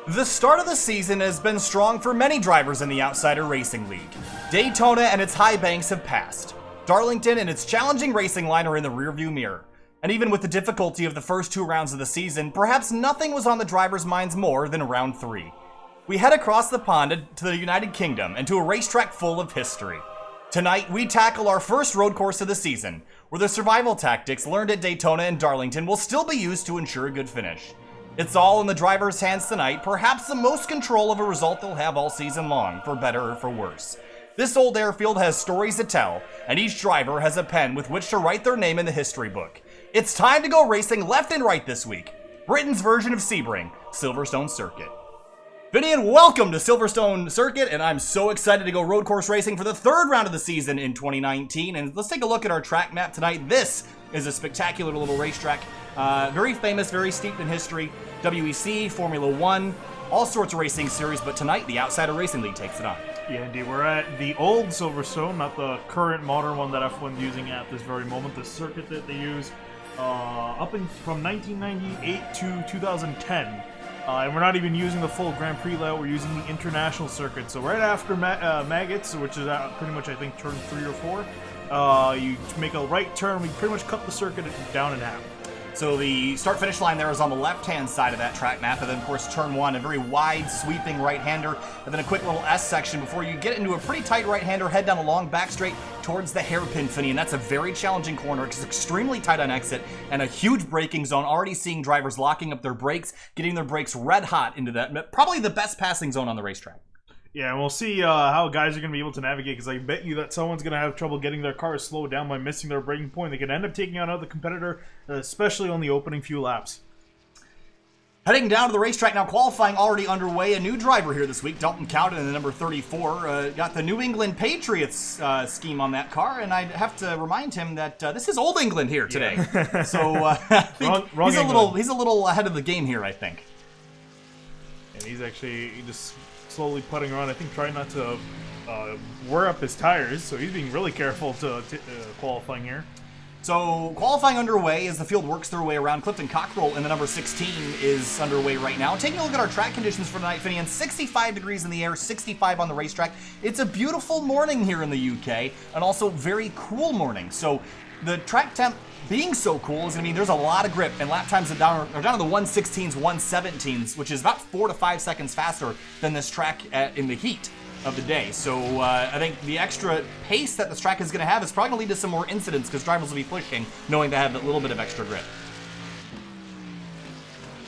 The start of the season has been strong for many drivers in the Outsider Racing League. Daytona and its high banks have passed. Darlington and its challenging racing line are in the rearview mirror. And even with the difficulty of the first 2 rounds of the season, perhaps nothing was on the drivers' minds more than round 3. We head across the pond to the United Kingdom and to a racetrack full of history. Tonight, we tackle our first road course of the season, where the survival tactics learned at Daytona and Darlington will still be used to ensure a good finish. It's all in the driver's hands tonight, perhaps the most control of a result they'll have all season long, for better or for worse. This old airfield has stories to tell, and each driver has a pen with which to write their name in the history book. It's time to go racing left and right this week. Britain's version of Sebring, Silverstone Circuit. Finian, welcome to Silverstone Circuit, and I'm so excited to go road course racing for the 3rd round of the season in 2019. And let's take a look at our track map tonight. This is a spectacular little racetrack. Very famous, very steeped in history. WEC, Formula 1, all sorts of racing series, but tonight the Outsider Racing League takes it on. Yeah, indeed. We're at the old Silverstone, not the current modern one that F1's using at this very moment. The circuit that they use from 1998 to 2010. And we're not even using the full Grand Prix layout, we're using the international circuit. So right after Maggots, which is pretty much, I think, turn 3 or 4, you make a right turn, we pretty much cut the circuit down in half. So the start-finish line there is on the left-hand side of that track map, and then, of course, turn 1, a very wide, sweeping right-hander, and then a quick little S section before you get into a pretty tight right-hander, head down a long back straight towards the hairpin, Finney, and that's a very challenging corner. It's extremely tight on exit, and a huge braking zone, already seeing drivers locking up their brakes, getting their brakes red hot into that, probably the best passing zone on the racetrack. Yeah, and we'll see how guys are going to be able to navigate, because I bet you that someone's going to have trouble getting their car slowed down by missing their braking point. They could end up taking out another competitor, especially on the opening few laps. Heading down to the racetrack now, qualifying already underway. A new driver here this week, Dalton Cowden in the number 34. Got the New England Patriots scheme on that car, and I'd have to remind him that this is Old England here today. Yeah. So he's a little ahead of the game here, I think. And he's actually just slowly putting around, I think, trying not to wear up his tires, so he's being really careful to qualifying here. So qualifying underway as the field works their way around. Clifton Cockrell in the number 16 is underway right now. Taking a look at our track conditions for tonight, Finian, 65 degrees in the air, 65 on the racetrack. It's a beautiful morning here in the UK, and also very cool morning. So the track temp being so cool is going to mean there's a lot of grip, and lap times are down to the 116s, 117s, which is about 4 to 5 seconds faster than this track in the heat of the day. So I think the extra pace that this track is going to have is probably going to lead to some more incidents, because drivers will be pushing, knowing they have a little bit of extra grip.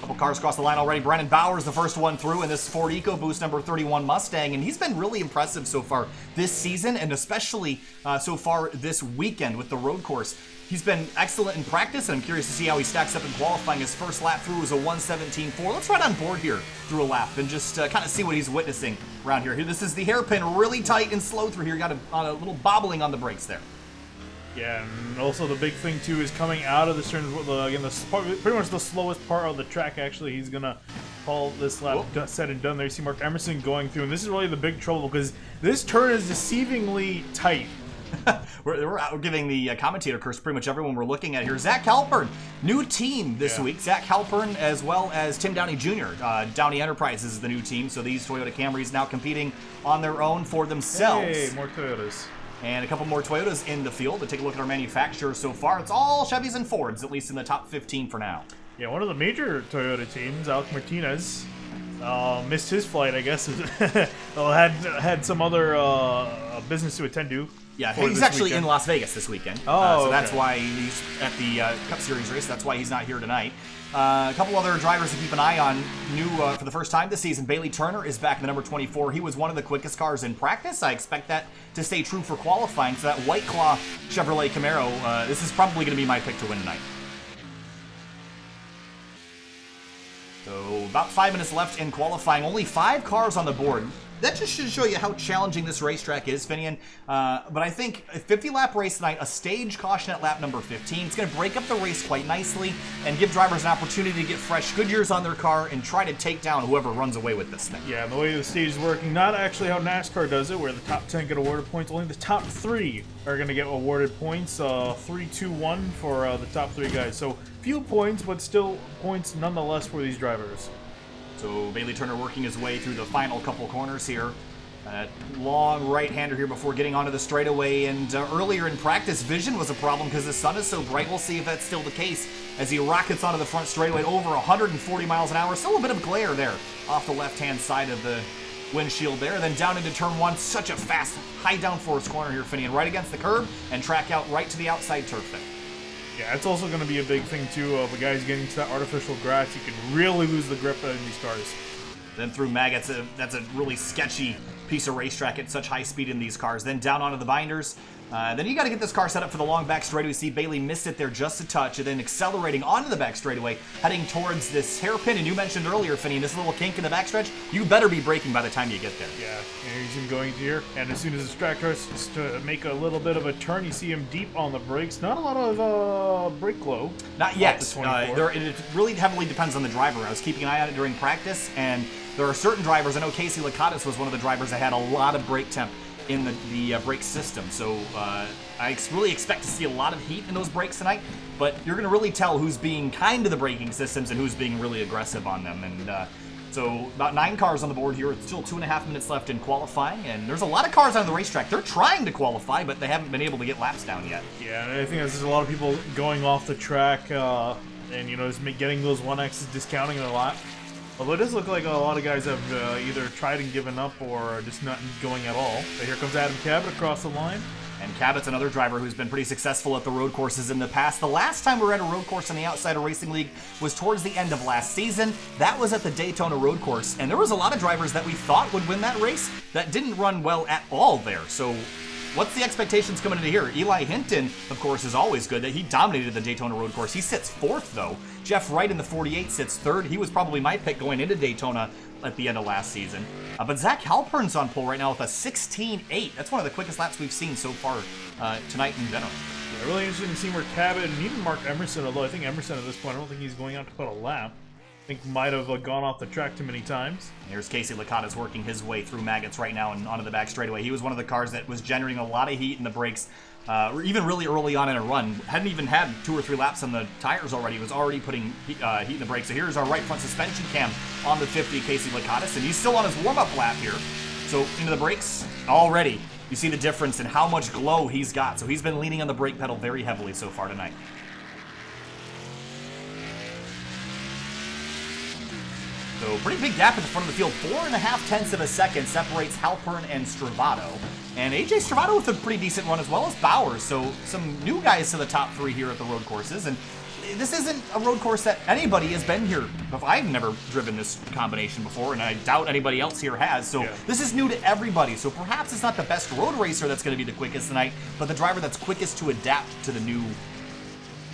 Couple cars across the line already. Brandon Bauer's the first one through in this Ford EcoBoost number 31 Mustang, and he's been really impressive so far this season, and especially so far this weekend with the road course. He's been excellent in practice, and I'm curious to see how he stacks up in qualifying. His first lap through was a 1:17.4. Let's ride on board here through a lap and just kind of see what he's witnessing around here. This is the hairpin, really tight and slow through here. You got a little bobbling on the brakes there. Yeah, and also the big thing too is coming out of this turn. Again, pretty much the slowest part of the track. Actually, he's gonna call this lap said and done. There you see Mark Emerson going through, and this is really the big trouble, because this turn is deceivingly tight. we're giving the commentator curse pretty much everyone we're looking at here. Zach Halpern, new team this week. Zach Halpern as well as Tim Downey Jr. Downey Enterprises is the new team, so these Toyota Camrys now competing on their own for themselves. Hey, more Toyotas. And a couple more Toyotas in the field. To take a look at our manufacturers so far, it's all Chevys and Fords, at least in the top 15 for now. Yeah, one of the major Toyota teams, Alec Martinez, missed his flight, I guess. had some other business to attend to. Yeah, he's actually in Las Vegas this weekend. So that's why he's at the Cup Series race. That's why he's not here tonight. A couple other drivers to keep an eye on. New for the first time this season, Bailey Turner is back in the number 24. He was one of the quickest cars in practice. I expect that to stay true for qualifying. So that White Claw Chevrolet Camaro, this is probably going to be my pick to win tonight. So about 5 minutes left in qualifying. Only 5 cars on the board. That just should show you how challenging this racetrack is, Finian. But I think a 50-lap race tonight, a stage caution at lap number 15. It's going to break up the race quite nicely and give drivers an opportunity to get fresh Goodyears on their car and try to take down whoever runs away with this thing. Yeah, the way the stage is working, not actually how NASCAR does it, where the top 10 get awarded points. Only the top 3 are going to get awarded points. 3, 2, 1 for the top 3 guys. So few points, but still points nonetheless for these drivers. So Bailey Turner working his way through the final couple corners here. Long right-hander here before getting onto the straightaway, and earlier in practice, vision was a problem because the sun is so bright. We'll see if that's still the case as he rockets onto the front straightaway at over 140 miles an hour. Still a bit of glare there off the left-hand side of the windshield there. Then down into turn one, such a fast, high downforce corner here, Finian, right against the curb and track out right to the outside turf there. Yeah, it's also going to be a big thing, too, of the guys getting to that artificial grass. You can really lose the grip in these cars. Then through Mag, that's a really sketchy piece of racetrack at such high speed in these cars. Then down onto the binders. Then you got to get this car set up for the long back straightaway. See Bailey missed it there just a touch, and then accelerating onto the back straightaway, heading towards this hairpin. And you mentioned earlier, Finney, this little kink in the backstretch, you better be braking by the time you get there. Yeah, and he's him going here, and as soon as the track starts to make a little bit of a turn, you see him deep on the brakes. Not a lot of brake glow. Not yet. It really heavily depends on the driver. I was keeping an eye on it during practice, and there are certain drivers. I know Casey Lakatos was one of the drivers that had a lot of brake temp in the brake system. So I really expect to see a lot of heat in those brakes tonight, but you're going to really tell who's being kind to the braking systems and who's being really aggressive on them. And so about 9 cars on the board here. It's still 2.5 minutes left in qualifying, and there's a lot of cars on the racetrack. They're trying to qualify, but they haven't been able to get laps down yet. Yeah, and I think there's a lot of people going off the track and, you know, just getting those 1Xs, discounting their lap. Although it does look like a lot of guys have either tried and given up or just not going at all. But here comes Adam Cabot across the line. And Cabot's another driver who's been pretty successful at the road courses in the past. The last time we were at a road course in the Outsider Racing League was towards the end of last season. That was at the Daytona road course. And there was a lot of drivers that we thought would win that race that didn't run well at all there. So what's the expectations coming into here? Eli Hinton, of course, is always good. He dominated the Daytona road course. He sits 4th, though. Jeff Wright in the 48 sits 3rd. He was probably my pick going into Daytona at the end of last season. But Zach Halpern's on pole right now with a 16.8. That's one of the quickest laps we've seen so far tonight in general. Yeah, really interesting to see where Cabot and even Mark Emerson, although I think Emerson at this point, I don't think he's going out to put a lap. I think might have gone off the track too many times. Here's Casey Lakatos working his way through maggots right now and onto the back straightaway. He was one of the cars that was generating a lot of heat in the brakes, even really early on in a run. Hadn't even had 2 or 3 laps on the tires already. He was already putting heat in the brakes. So here's our right front suspension cam on the 50, Casey Lakatos, and he's still on his warm-up lap here. So into the brakes already. You see the difference in how much glow he's got. So he's been leaning on the brake pedal very heavily so far tonight. So pretty big gap at the front of the field. 4.5 tenths of a second separates Halpern and Stravato. And AJ Stravato with a pretty decent run as well as Bowers. So some new guys to the top 3 here at the road courses. And this isn't a road course that anybody has been here before. I've never driven this combination before, and I doubt anybody else here has. So This is new to everybody. So perhaps it's not the best road racer that's going to be the quickest tonight, but the driver that's quickest to adapt to the new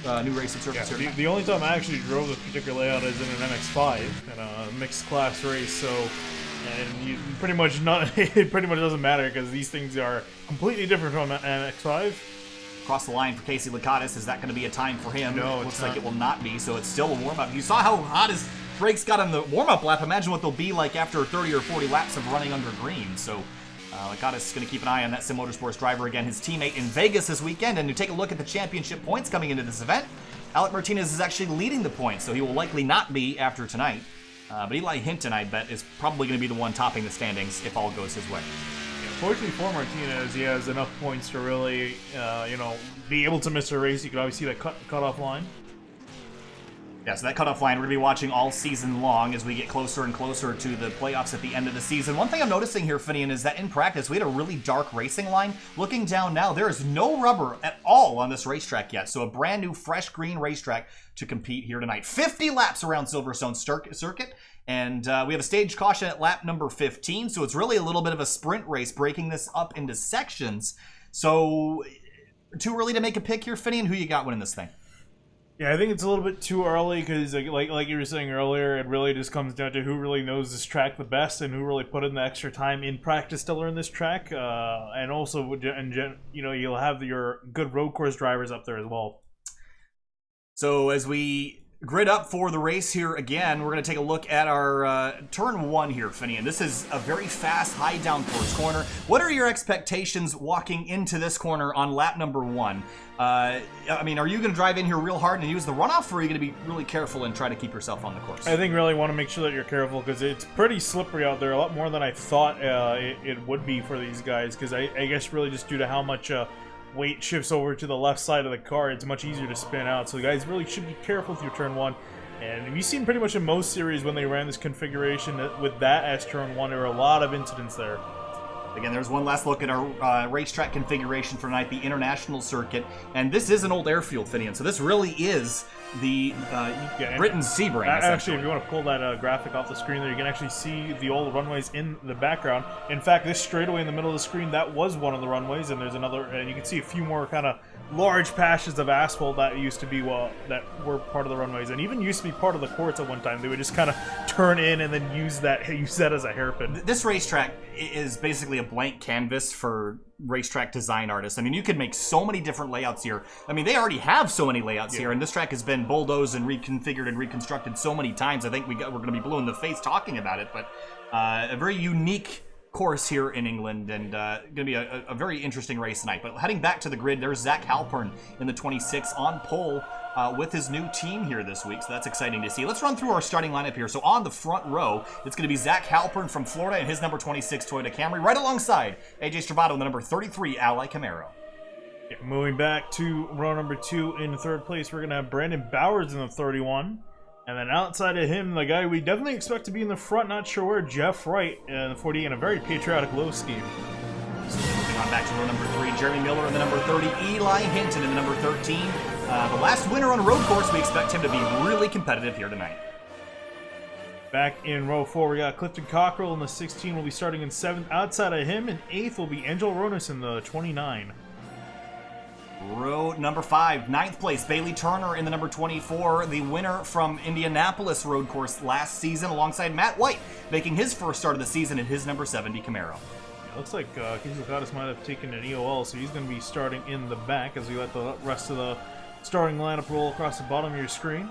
racing surface here. The only time I actually drove this particular layout is in an MX-5 in a mixed class race. So, and you pretty much it pretty much doesn't matter because these things are completely different from an MX-5. Across the line for Casey Lakatos. Is that going to be a time for him? No, Looks like it will not be, so it's still a warm-up. You saw how hot his brakes got on the warm-up lap. Imagine what they'll be like after 30 or 40 laps of running under green. So Lakatos is going to keep an eye on that Sim Motorsports driver again, his teammate in Vegas this weekend. And to take a look at the championship points coming into this event, Alec Martinez is actually leading the points, so he will likely not be after tonight. But Eli Hinton, I bet, is probably going to be the one topping the standings if all goes his way. Fortunately for Martinez, he has enough points to really, be able to miss a race. You can obviously see that cutoff line. Yeah, so that cutoff line we're going to be watching all season long as we get closer and closer to the playoffs at the end of the season. One thing I'm noticing here, Finian, is that in practice we had a really dark racing line. Looking down now, there is no rubber at all on this racetrack yet. So a brand new, fresh green racetrack to compete here tonight. 50 laps around Silverstone circuit. And we have a stage caution at lap number 15, so it's really a little bit of a sprint race, breaking this up into sections. So, too early to make a pick here, Finney, and who you got winning this thing? Yeah, I think it's a little bit too early because, like you were saying earlier, it really just comes down to who really knows this track the best and who really put in the extra time in practice to learn this track. And also, you'll have your good road course drivers up there as well. So as we Grid up for the race here again. We're going to take a look at our turn 1 here, Finian. This is a very fast, high downforce corner. What are your expectations walking into this corner on lap number 1? I mean, are you going to drive in here real hard and use the runoff, or are you going to be really careful and try to keep yourself on the course? I think really want to make sure that you're careful because it's pretty slippery out there, a lot more than I thought it would be for these guys, because I guess really just due to how much weight shifts over to the left side of the car, it's much easier to spin out. So you guys really should be careful with your turn 1. And you've seen pretty much in most series when they ran this configuration with that as turn 1, there were a lot of incidents there. Again, there's one last look at our racetrack configuration for tonight, the International Circuit. And this is an old airfield, Finian, so this really is the Britain Sebring, actually, if you want to pull that graphic off the screen there, you can actually see the old runways in the background. In fact, this straightaway in the middle of the screen, that was one of the runways, and there's another, and you can see a few more kind of large patches of asphalt that used to be, that were part of the runways, and even used to be part of the courts at one time. They would just kind of turn in and then use that as a hairpin. This racetrack is basically a blank canvas for racetrack design artists. I mean, you could make so many different layouts here. I mean, they already have so many layouts here, and this track has been bulldozed and reconfigured and reconstructed so many times. I think we're going to be blue in the face talking about it, but a very unique course here in England, and going to be a very interesting race tonight. But heading back to the grid, there's Zach Halpern in the 26 on pole with his new team here this week, so that's exciting to see. Let's run through our starting lineup here. So on the front row, it's going to be Zach Halpern from Florida and his number 26 Toyota Camry, right alongside AJ Stravato and the number 33 Ally Camaro. Yeah, moving back to row number 2 in third place, we're going to have Brandon Bowers in the 31. And then outside of him, the guy we definitely expect to be in the front, not sure where, Jeff Wright in the 40 in a very patriotic low scheme. So moving on back to row number 3, Jeremy Miller in the number 30, Eli Hinton in the number 13. The last winner on a road course, we expect him to be really competitive here tonight. Back in row 4, we got Clifton Cockrell in the 16, will be starting in 7th. Outside of him, in 8th will be Angel Ronas in the 29. Row number 5, 9th place, Bailey Turner in the number 24, the winner from Indianapolis road course last season, alongside Matt White, making his first start of the season in his number 70 Camaro. It looks like Kizukatis might have taken an EOL, so he's going to be starting in the back as we let the rest of the starting lineup roll across the bottom of your screen.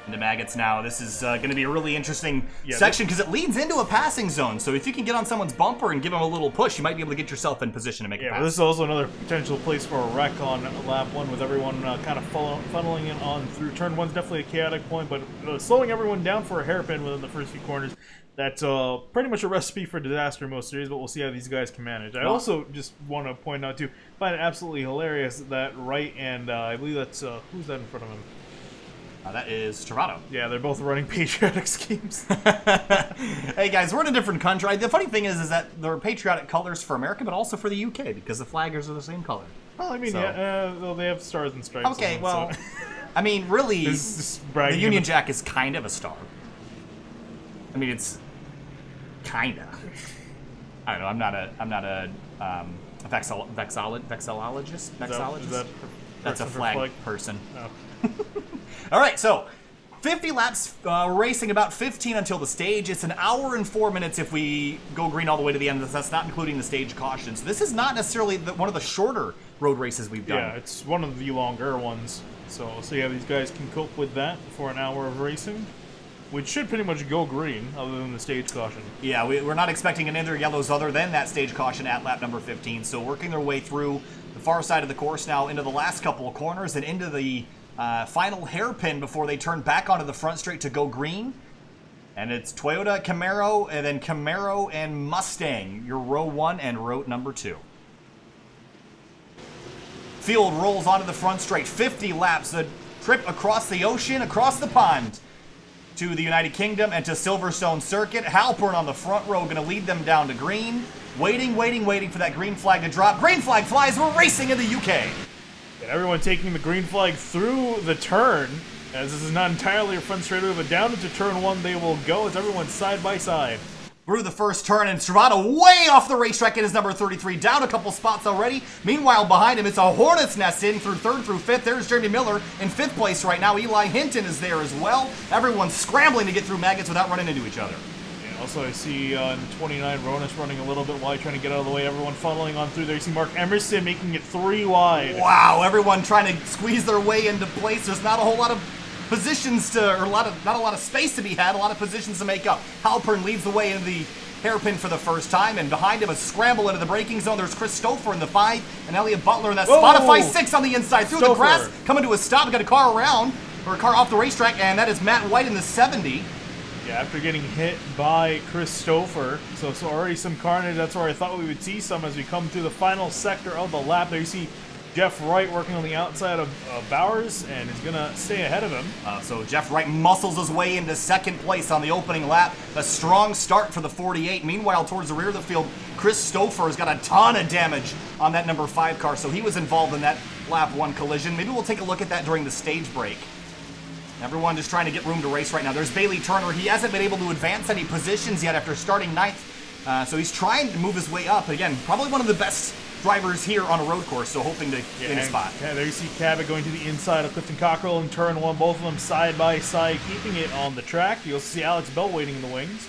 Into Maggots now. This is going to be a really interesting section because it leads into a passing zone. So if you can get on someone's bumper and give them a little push, you might be able to get yourself in position to make a pass. Yeah, this is also another potential place for a wreck on lap 1 with everyone kind of funneling in on through. Turn 1's definitely a chaotic point, but slowing everyone down for a hairpin within the first few corners, that's pretty much a recipe for disaster in most series, but we'll see how these guys can manage. I also just want to point out, too, find it absolutely hilarious that Wright and I believe that's, who's that in front of him? That is Stravato. Yeah, they're both running patriotic schemes. Hey guys, we're in a different country. The funny thing is that there are patriotic colors for America, but also for the UK, because the flaggers are the same color. Well, I mean, well, they have stars and stripes. Okay, them, well, so. I mean, really, the Union Jack is kind of a star. I mean, it's kinda. I don't know. I'm not a vexillologist. That's a flag person. Oh. All right, so 50 laps racing, about 15 until the stage. It's an hour and 4 minutes if we go green all the way to the end. That's not including the stage caution. So this is not necessarily one of the shorter road races we've done. Yeah, it's one of the longer ones. So we'll see how these guys can cope with that for an hour of racing, which should pretty much go green other than the stage caution. Yeah, we're not expecting any other yellows other than that stage caution at lap number 15. So working their way through the far side of the course now into the last couple of corners and into the final hairpin before they turn back onto the front straight to go green. And it's Toyota, Camaro, and then Camaro and Mustang, your row 1 and row number 2. Field rolls onto the front straight, 50 laps, a trip across the ocean, across the pond to the United Kingdom and to Silverstone Circuit. Halpern on the front row going to lead them down to green. Waiting for that green flag to drop. Green flag flies, we're racing in the UK. And everyone taking the green flag through the turn, as this is not entirely a front straightaway, but down into turn 1 they will go as everyone's side by side. Through the first turn, and Stravato way off the racetrack in his number 33, down a couple spots already. Meanwhile, behind him, it's a hornet's nest in through 3rd through 5th. There's Jeremy Miller in 5th place right now. Eli Hinton is there as well. Everyone's scrambling to get through Maggots without running into each other. Also, I see in 29, Ronas running a little bit wide, trying to get out of the way. Everyone funneling on through there. You see Mark Emerson making it 3 wide. Wow, everyone trying to squeeze their way into place. There's not a whole lot of positions to, or not a lot of space to be had, a lot of positions to make up. Halpern leads the way in the hairpin for the first time, and behind him a scramble into the braking zone. There's Chris Stouffer in the 5, and Elliott Butler in that Spotify 6 on the inside. Through the grass, coming to a stop, got a car around, or a car off the racetrack, and that is Matt White in the 70. Yeah, after getting hit by Chris Stouffer, so already some carnage. That's where I thought we would see some as we come through the final sector of the lap. There you see Jeff Wright working on the outside of Bowers, and is going to stay ahead of him. So Jeff Wright muscles his way into second place on the opening lap. A strong start for the 48. Meanwhile, towards the rear of the field, Chris Stouffer has got a ton of damage on that number 5 car, so he was involved in that lap 1 collision. Maybe we'll take a look at that during the stage break. Everyone just trying to get room to race right now. There's Bailey Turner. He hasn't been able to advance any positions yet after starting 9th. So he's trying to move his way up. Again, probably one of the best drivers here on a road course, so hoping to win a spot. Yeah, there you see Cabot going to the inside of Clifton Cockrell in turn 1. Both of them side by side, keeping it on the track. You'll see Alex Bell waiting in the wings.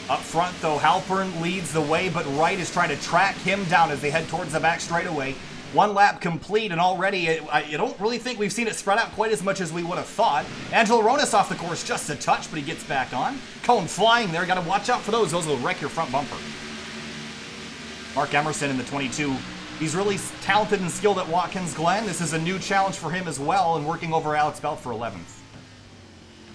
Up front, though, Halpern leads the way, but Wright is trying to track him down as they head towards the back straightaway. 1 lap complete, and already I don't really think we've seen it spread out quite as much as we would have thought. Angelo Ronis off the course just a touch, but he gets back on. Cone flying there. Got to watch out for those. Those will wreck your front bumper. Mark Emerson in the 22. He's really talented and skilled at Watkins Glen. This is a new challenge for him as well, and working over Alex Bell for 11th.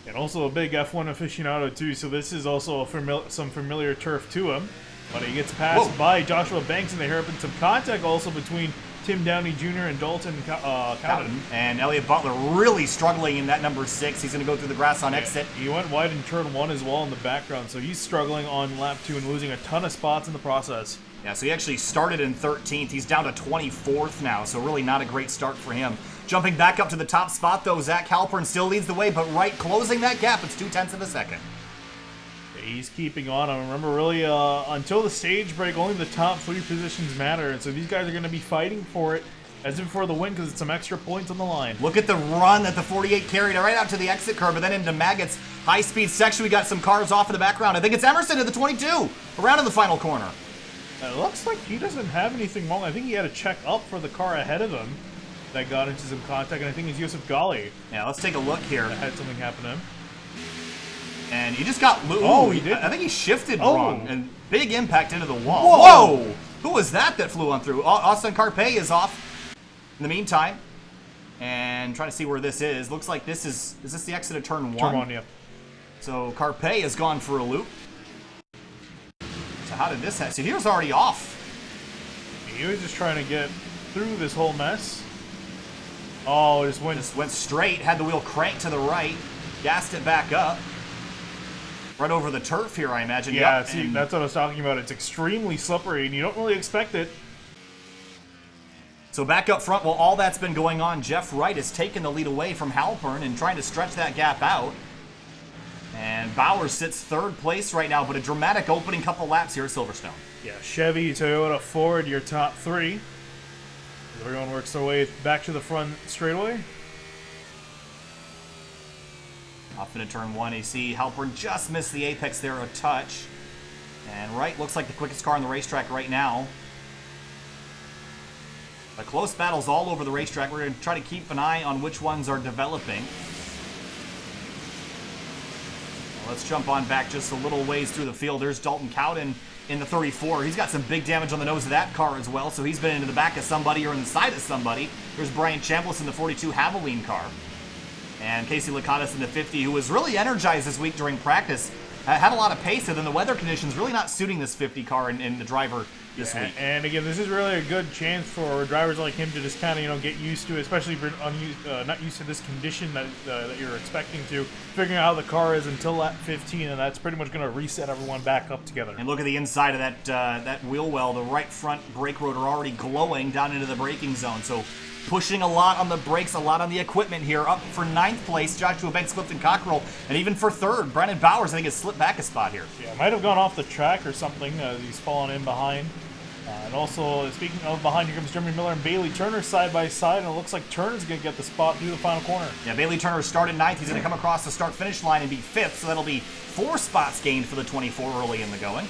And also a big F1 aficionado too, so this is also some familiar turf to him. But he gets passed by Joshua Banks in the hairpin. Some contact also between Tim Downey Jr. and Dalton Cowden. And Elliott Butler really struggling in that number 6. He's going to go through the grass on exit. He went wide in turn 1 as well in the background, so he's struggling on lap 2 and losing a ton of spots in the process. Yeah, so he actually started in 13th. He's down to 24th now, so really not a great start for him. Jumping back up to the top spot, though, Zach Halpern still leads the way, but Wright closing that gap. It's 0.2 of a second. He's keeping on. I remember, really, until the stage break, only the top 3 positions matter, and so these guys are going to be fighting for it as if for the win because it's some extra points on the line. Look at the run that the 48 carried right out to the exit curve, and then into Maggott's high-speed section. We got some cars off in the background. I think it's Emerson at the 22, around in the final corner. It looks like he doesn't have anything wrong. I think he had to check up for the car ahead of him that got into some contact, and I think it's Yusuf Ghali. Yeah, let's take a look here. That had something happen to him. And he just got... Oh, he did? I think he shifted wrong, and big impact into the wall. Whoa! Who was that flew on through? Austin Carpe is off in the meantime. And trying to see where this is. Looks like this is this the exit of turn 1? Turn 1, yeah. So Carpe has gone for a loop. So how did this happen? So he was already off. He was just trying to get through this whole mess. Oh, it just went straight, had the wheel cranked to the right, gassed it back up. Right over the turf here, I imagine. Yeah, see, that's what I was talking about. It's extremely slippery, and you don't really expect it. So back up front, while all that's been going on, Jeff Wright has taken the lead away from Halpern and trying to stretch that gap out. And Bowers sits 3rd place right now, but a dramatic opening couple laps here at Silverstone. Yeah, Chevy, Toyota, Ford, your top 3. Everyone works their way back to the front straightaway. Off into turn 1, you see Halpern just missed the apex there a touch. And Wright looks like the quickest car on the racetrack right now. The close battles all over the racetrack. We're going to try to keep an eye on which ones are developing. Well, let's jump on back just a little ways through the field. There's Dalton Cowden in the 34. He's got some big damage on the nose of that car as well, so he's been into the back of somebody or in the side of somebody. There's Brian Chambliss in the 42 Haviline car. And Casey Lakatos in the 50, who was really energized this week during practice. Had a lot of pace, and then the weather conditions really not suiting this 50 car and the driver this week. And again, this is really a good chance for drivers like him to just kind of, get used to it, especially if you're not used to this condition that you're expecting to. Figuring out how the car is until lap 15, and that's pretty much going to reset everyone back up together. And look at the inside of that wheel well. The right front brake rotor already glowing down into the braking zone. So pushing a lot on the brakes, a lot on the equipment here. Up for 9th place, Joshua Banks, Clifton Cockrell, and even for 3rd, Brandon Bowers, I think, has slipped back a spot here. Yeah, might have gone off the track or something. He's fallen in behind. And also, speaking of behind, here comes Jeremy Miller and Bailey Turner side by side, and it looks like Turner's going to get the spot through the final corner. Yeah, Bailey Turner started 9th. He's going to come across the start-finish line and be 5th, so that'll be 4 spots gained for the 24 early in the going.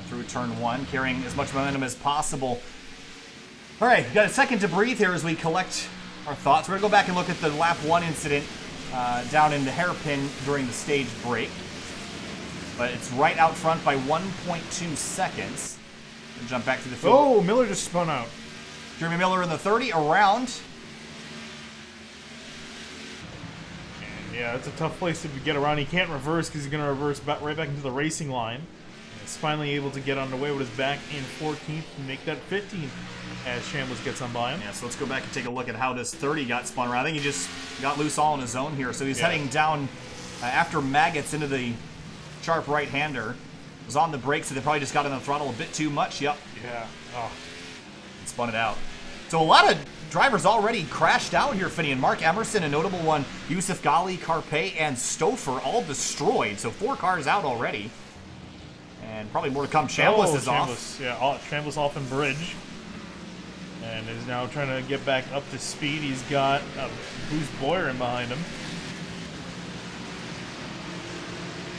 Through turn 1, carrying as much momentum as possible. All right, got a second to breathe here as we collect our thoughts. We're going to go back and look at the lap 1 incident down in the hairpin during the stage break. But it's right out front by 1.2 seconds. We'll jump back to the field. Oh, Miller just spun out. Jeremy Miller in the 30 around. And yeah, it's a tough place to get around. He can't reverse because he's going to reverse right back into the racing line. And he's finally able to get underway with his back in 14th and make that 15th as Shambles gets on by him. Yeah, so let's go back and take a look at how this 30 got spun around. I think he just got loose all on his own here. So he's heading down after Maggots into the sharp right-hander. Was on the brakes, so they probably just got on the throttle a bit too much. Yep. Yeah. Oh. Spun it out. So a lot of drivers already crashed out here, Finney. And Mark Emerson, a notable one, Yusuf Ghali, Carpe, and Stouffer all destroyed. So 4 cars out already. And probably more to come. Chambliss is off. Yeah, Chambliss off in bridge. And is now trying to get back up to speed. He's got Bruce Boyer in behind him.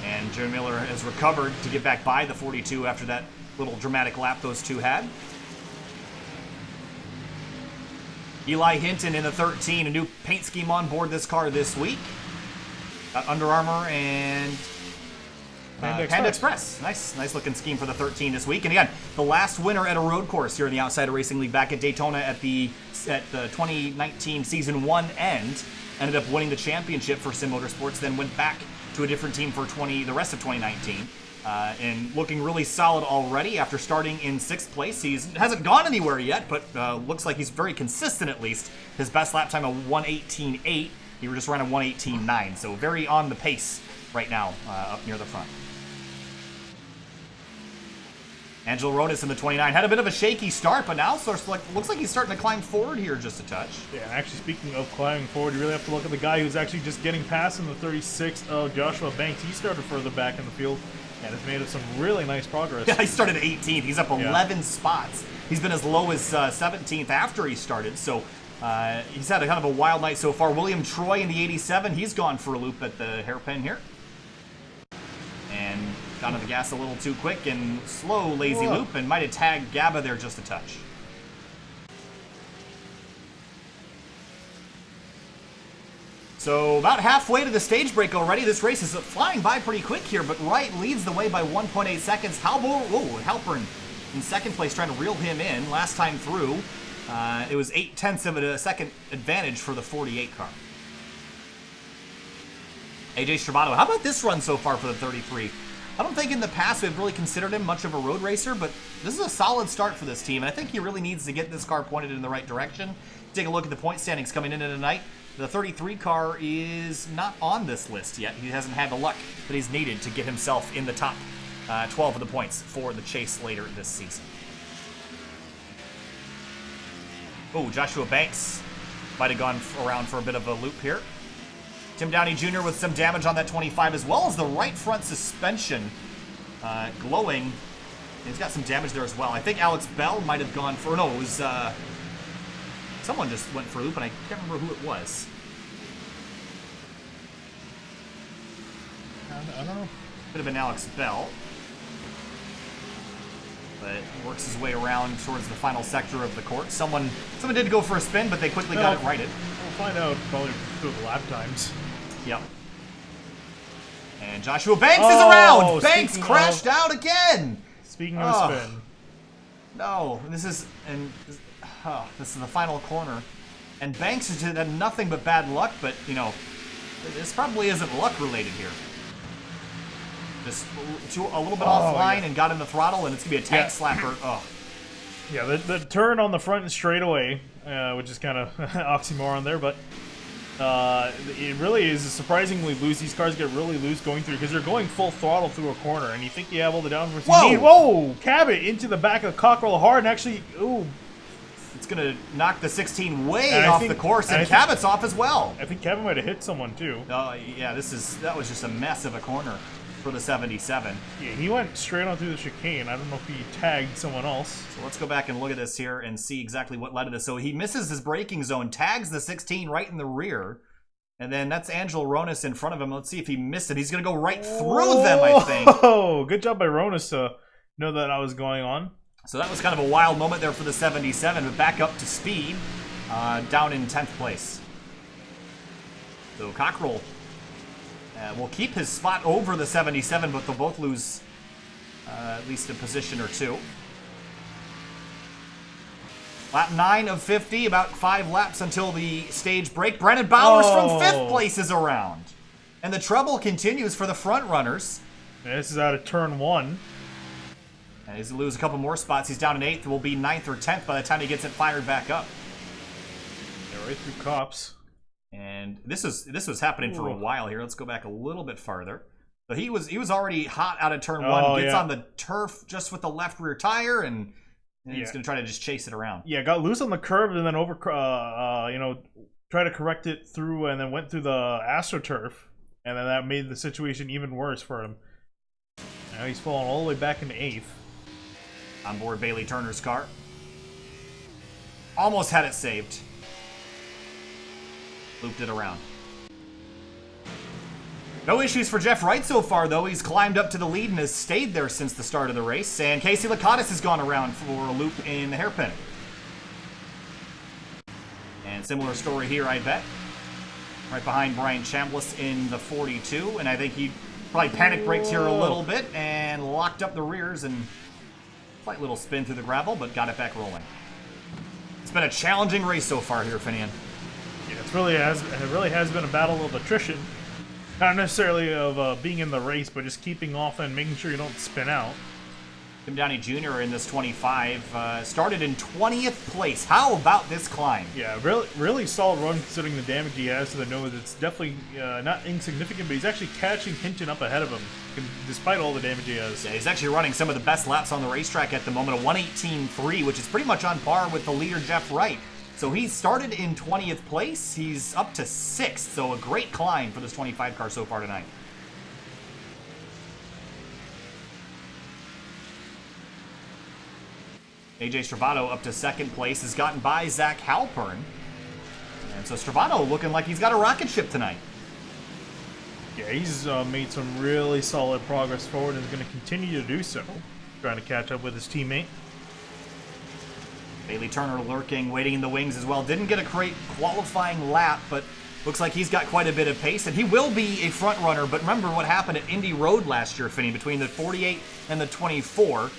And Jeremy Miller has recovered to get back by the 42 after that little dramatic lap those two had. Eli Hinton in the 13, a new paint scheme on board this car this week. Got Under Armour and Panda Express. Nice looking scheme for the 13 this week. And again, the last winner at a road course here in the Outsider Racing League back at Daytona at the 2019 Season 1 end. Ended up winning the championship for Sim Motorsports, then went back to a different team for the rest of 2019. And looking really solid already after starting in 6th place. He hasn't gone anywhere yet, but looks like he's very consistent at least. His best lap time of 1:18.8. He just ran a 1:18.9, so very on the pace right now up near the front. Angelo Rodas in the 29 had a bit of a shaky start, but now looks like he's starting to climb forward here just a touch. Yeah, actually speaking of climbing forward, you really have to look at the guy who's actually just getting past in the 36 of Joshua Banks. He started further back in the field and has made some really nice progress. Yeah, he started 18th. He's up 11 spots. He's been as low as 17th after he started, so he's had a kind of a wild night so far. William Troy in the 87, he's gone for a loop at the hairpin here. And got on the gas a little too quick and slow, lazy loop, and might have tagged Gabba there just a touch. So about halfway to the stage break already. This race is flying by pretty quick here, but Wright leads the way by 1.8 seconds. Halpern in 2nd place trying to reel him in. Last time through, it was 0.8 of a second advantage for the 48 car. AJ Stravato, how about this run so far for the 33? I don't think in the past we've really considered him much of a road racer, but this is a solid start for this team, and I think he really needs to get this car pointed in the right direction. Take a look at the point standings coming into tonight. The 33 car is not on this list yet. He hasn't had the luck that he's needed to get himself in the top 12 of the points for the chase later this season. Oh, Joshua Banks might have gone around for a bit of a loop here. Tim Downey Jr. with some damage on that 25, as well as the right front suspension glowing. He's got some damage there as well. I think Alex Bell might have gone for, no, it was, someone just went for a loop, and I can't remember who it was. I don't know. Could have been Alex Bell. But works his way around towards the final sector of the court. Someone did go for a spin, but they quickly got it righted. We'll find out probably through the lap times. Yep. And Joshua Banks is around! Banks crashed out again! Speaking of a spin. No, this is the final corner. And Banks has had nothing but bad luck, but, you know, this probably isn't luck related here. Just a little bit offline and got in the throttle, and it's going to be a tank slapper. Oh. Yeah, the turn on the front and straightaway, which is kind of oxymoron there, but it really is surprisingly loose. These cars get really loose going through because they're going full throttle through a corner, and you think you have all the downforce you need. Whoa! Cabot into the back of the Cockrell hard, and actually, ooh. It's going to knock the 16 way off the course, and Cabot's off as well. I think Cabot might have hit someone, too. Yeah, that was just a mess of a corner for the 77. Yeah, he went straight on through the chicane. I don't know if he tagged someone else. So let's go back and look at this here and see exactly what led to this. So he misses his braking zone, tags the 16 right in the rear, and then that's Angelo Ronas in front of him. Let's see if he missed it. He's going to go right through them, I think. Oh, good job by Ronas to know that I was going on. So that was kind of a wild moment there for the 77, but back up to speed, down in 10th place. So Cockrell will keep his spot over the 77, but they'll both lose at least a position or two. Lap 9 of 50, about 5 laps until the stage break. Brennan Bowers from 5th place is around. And the trouble continues for the front runners. This is out of turn 1. And he's going to lose a couple more spots. He's down in 8th. Will be 9th or 10th by the time he gets it fired back up. Yeah, right through cops. And this was happening for a while here. Let's go back a little bit farther. So he was already hot out of turn 1. Gets on the turf just with the left rear tire, and he's going to try to just chase it around. Yeah, got loose on the curb and then over, try to correct it through, and then went through the AstroTurf, and then that made the situation even worse for him. Now he's falling all the way back into 8th. On board Bailey Turner's car. Almost had it saved. Looped it around. No issues for Jeff Wright so far, though. He's climbed up to the lead and has stayed there since the start of the race. And Casey Lakatos has gone around for a loop in the hairpin. And similar story here, I bet. Right behind Brian Chambliss in the 42. And I think he probably panic braked here a little bit and locked up the rears and slight little spin through the gravel, but got it back rolling. It's been a challenging race so far here, Finian. Yeah, it really has been a battle of attrition. Not necessarily of being in the race, but just keeping off and making sure you don't spin out. Tim Downey Jr. in this 25 started in 20th place. How about this climb? Yeah, really solid run considering the damage he has to the nose. It's definitely not insignificant, but he's actually catching Hinton up ahead of him, despite all the damage he has. Yeah, he's actually running some of the best laps on the racetrack at the moment, a 1:18.3, which is pretty much on par with the leader, Jeff Wright. So he started in 20th place. He's up to 6th, so a great climb for this 25 car so far tonight. AJ Stravato up to 2nd place, has gotten by Zach Halpern. And so Stravato looking like he's got a rocket ship tonight. Yeah, he's made some really solid progress forward and is going to continue to do so, trying to catch up with his teammate. Bailey Turner lurking, waiting in the wings as well. Didn't get a great qualifying lap, but looks like he's got quite a bit of pace, and he will be a front runner. But remember what happened at Indy Road last year, Finney, between the 48 and the 24.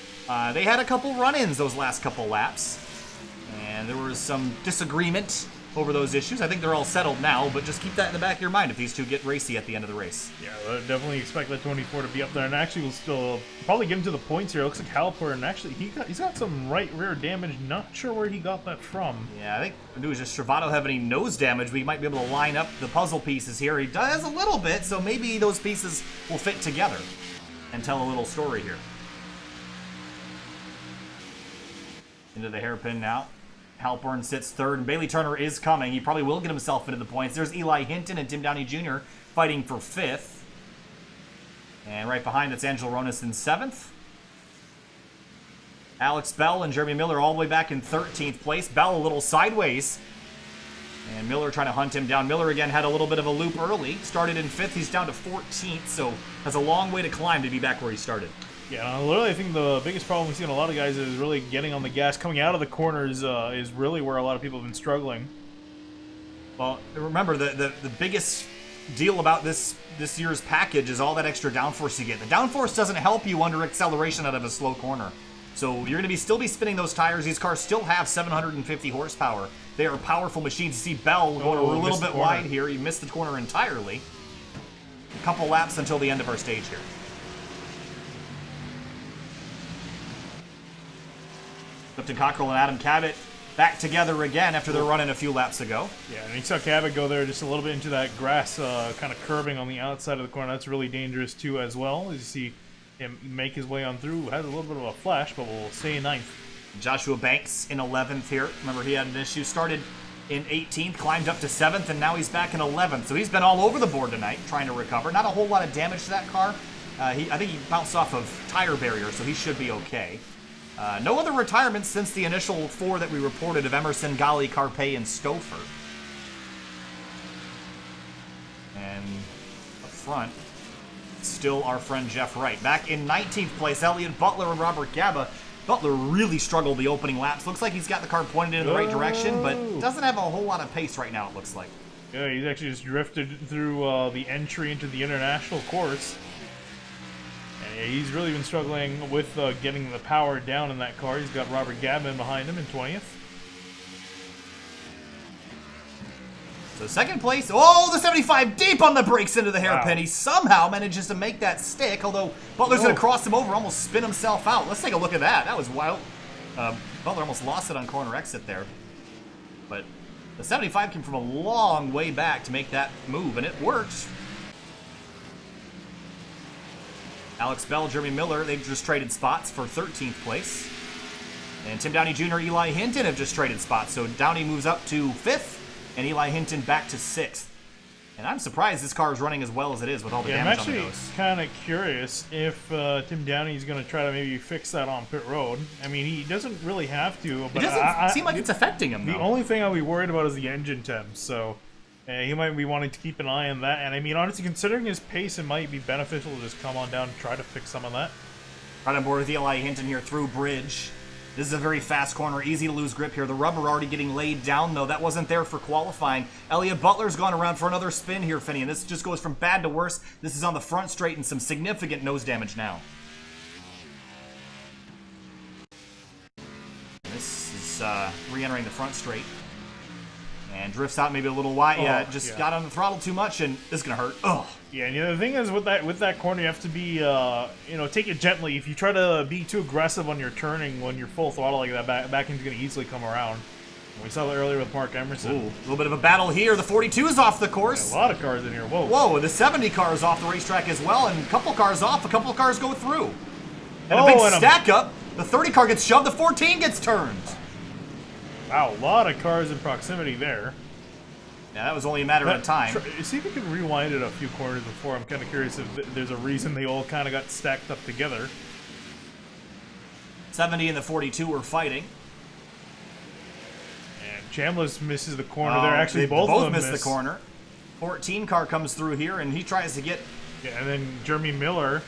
They had a couple run-ins those last couple laps, and there was some disagreement over those issues. I think they're all settled now, but just keep that in the back of your mind if these two get racy at the end of the race. Yeah, I definitely expect that 24 to be up there, and actually we'll still probably get into the points here. It looks like Halpern, actually he's got some right rear damage. Not sure where he got that from. Yeah, I think it was just Stravato have any nose damage. We might be able to line up the puzzle pieces here. He does a little bit, so maybe those pieces will fit together and tell a little story here. Into the hairpin now. Halpern sits 3rd, and Bailey Turner is coming. He probably will get himself into the points. There's Eli Hinton and Tim Downey Jr. fighting for 5th. And right behind, it's Angel Ronas in 7th. Alex Bell and Jeremy Miller all the way back in 13th place. Bell a little sideways. And Miller trying to hunt him down. Miller again had a little bit of a loop early. Started in 5th. He's down to 14th, so has a long way to climb to be back where he started. Yeah, literally, I think the biggest problem we see in a lot of guys is really getting on the gas. Coming out of the corners is really where a lot of people have been struggling. Well, remember, the biggest deal about this year's package is all that extra downforce you get. The downforce doesn't help you under acceleration out of a slow corner. So you're going to still be spinning those tires. These cars still have 750 horsepower. They are powerful machines. You see Bell going a little bit wide here. He missed the corner entirely. A couple laps until the end of our stage here. Clifton Cockrell and Adam Cabot back together again after they're running a few laps ago. Yeah, and you saw Cabot go there just a little bit into that grass, kind of curving on the outside of the corner. That's really dangerous too as well. As you see him make his way on through. Has a little bit of a flash, but will stay in 9th. Joshua Banks in 11th here. Remember, he had an issue. Started in 18th, climbed up to 7th, and now he's back in 11th. So he's been all over the board tonight trying to recover. Not a whole lot of damage to that car. I think he bounced off of tire barrier, so he should be okay. No other retirements since the initial 4 that we reported of Emerson, Gali, Carpe, and Stouffer. And up front, still our friend Jeff Wright. Back in 19th place, Elliott Butler and Robert Gaba Butler really struggled the opening laps. Looks like he's got the car pointed in the right direction, but doesn't have a whole lot of pace right now, it looks like. Yeah, he's actually just drifted through the entry into the international course. And he's really been struggling with getting the power down in that car. He's got Robert Gabman behind him in 20th. So second place. Oh, the 75 deep on the brakes into the hairpin. Wow. He somehow manages to make that stick, although Butler's going to cross him over, almost spin himself out. Let's take a look at that. That was wild. Butler almost lost it on corner exit there. But the 75 came from a long way back to make that move, and it worked. Alex Bell, Jeremy Miller, they've just traded spots for 13th place. And Tim Downey Jr., Eli Hinton have just traded spots. So Downey moves up to 5th. And Eli Hinton back to 6th. And I'm surprised this car is running as well as it is with all the damage on the nose. I'm actually kind of curious if Tim Downey's going to try to maybe fix that on pit road. I mean, he doesn't really have to. But it doesn't seem like it's affecting him, though. The only thing I'll be worried about is the engine temps. So he might be wanting to keep an eye on that. And I mean, honestly, considering his pace, it might be beneficial to just come on down and try to fix some of that. Right on board with Eli Hinton here through bridge. This is a very fast corner, easy to lose grip here. The rubber already getting laid down, though. That wasn't there for qualifying. Elliott Butler's gone around for another spin here, Finney, and this just goes from bad to worse. This is on the front straight and some significant nose damage now. This is re-entering the front straight. And drifts out maybe a little wide. Got on the throttle too much, and this is going to hurt. Oh. Yeah, and the thing is with that corner, you have to be, take it gently. If you try to be too aggressive on your turning when you're full throttle like that, back end's going to easily come around. We saw that earlier with Mark Emerson. Ooh, a little bit of a battle here. The 42 is off the course. Yeah, a lot of cars in here. Whoa. Whoa, the 70 car is off the racetrack as well, and a couple cars off, a couple of cars go through. And a big stack up. The 30 car gets shoved, the 14 gets turned. Wow, a lot of cars in proximity there. Yeah, that was only a matter of time. See if we can rewind it a few corners before. I'm kind of curious if there's a reason they all kind of got stacked up together. 70 and the 42 were fighting. And Chambliss misses the corner there. Actually, both of them missed the corner. 14 car comes through here, and he tries to get... Yeah, and then Jeremy Miller...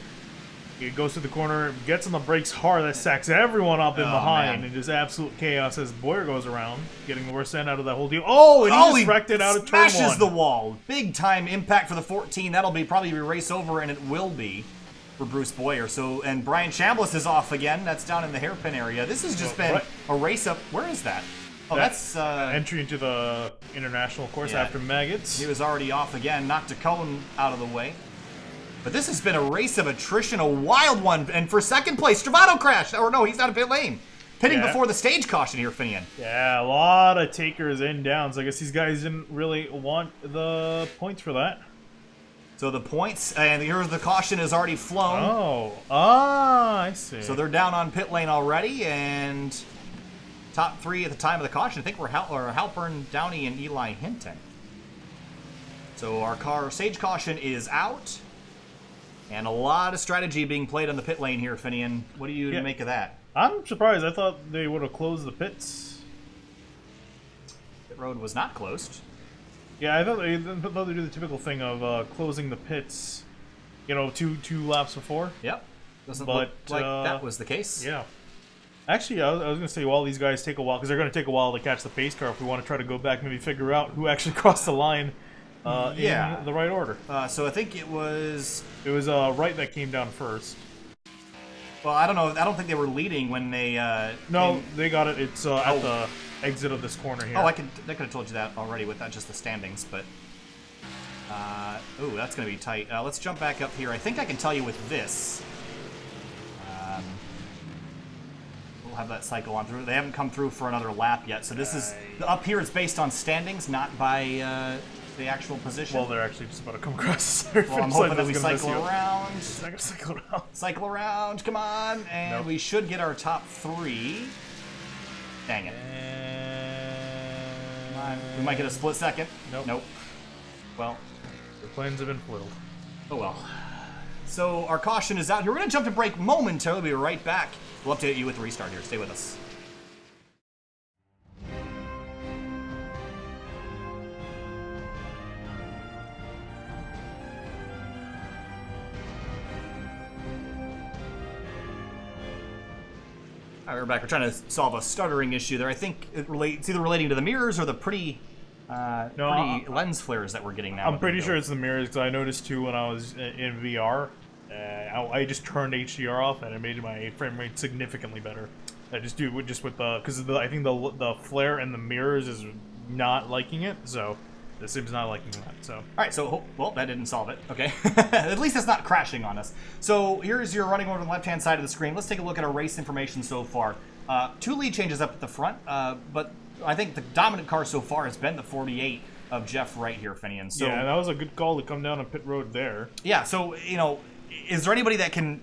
He goes to the corner, gets on the brakes hard, that sacks everyone up in behind, and just absolute chaos as Boyer goes around, getting the worst end out of that whole deal. Oh, and he just wrecked it out of turn 1. Smashes the wall. Big time impact for the 14. That'll be probably a race over, and it will be for Bruce Boyer. So, and Brian Chambliss is off again. That's down in the hairpin area. This has just been a race up. Where is that? Oh, that's entry into the international course after Maggots. He was already off again. Knocked a cone out of the way. But this has been a race of attrition, a wild one. And for second place, Stravato crashed. Or no, he's out of pit lane. Pitting before the stage caution here, Finian. Yeah, a lot of takers and downs. I guess these guys didn't really want the points for that. So the points, and here's the caution is already flown. Oh, I see. So they're down on pit lane already, and top 3 at the time of the caution. I think we're Halpern, Downey, and Eli Hinton. So our stage caution is out. And a lot of strategy being played on the pit lane here, Finian. What do you make of that? I'm surprised. I thought they would have closed the pits. Pit road was not closed. Yeah, I thought they do the typical thing of closing the pits, two laps before. Yep. Doesn't look like that was the case. Yeah. Actually, I was going to say, while these guys take a while, because they're going to take a while to catch the pace car if we want to try to go back and maybe figure out who actually crossed the line. In the right order. So I think it was... It was Wright that came down first. Well, I don't know. I don't think they were leading when they... No, they got it. It's at the exit of this corner here. Oh, I could have told you that already with just the standings, but... ooh, that's going to be tight. Let's jump back up here. I think I can tell you with this. We'll have that cycle on through. They haven't come through for another lap yet, so this is... Up here it's based on standings, not by... the actual position. Well, they're actually just about to come across there. Well, I'm hoping that we cycle around. It's not gonna cycle around. Cycle around, come on. And we should get our top 3. Dang it. Come on. We might get a split second. Nope. Well. The plans have been foiled. Oh well. So our caution is out here. We're going to jump to break momentarily. We'll be right back. We'll update you with the restart here. Stay with us. All right, we're back. We're trying to solve a stuttering issue there. I think it's either relating to the mirrors or the pretty lens flares that we're getting now. I'm pretty sure it's the mirrors, because I noticed too when I was in VR, I just turned HDR off and it made my frame rate significantly better. I just do with the because I think the flare and the mirrors is not liking it, so this seems not liking that. So all right, so well that didn't solve it. Okay, at least it's not crashing on us. So here's your running over to the left-hand side of the screen. Let's take a look at our race information so far. 2 lead changes up at the front, but I think the dominant car so far has been the 48 of Jeff Wright here, Finian. So yeah, that was a good call to come down on pit road there. Yeah, so you know, is there anybody that can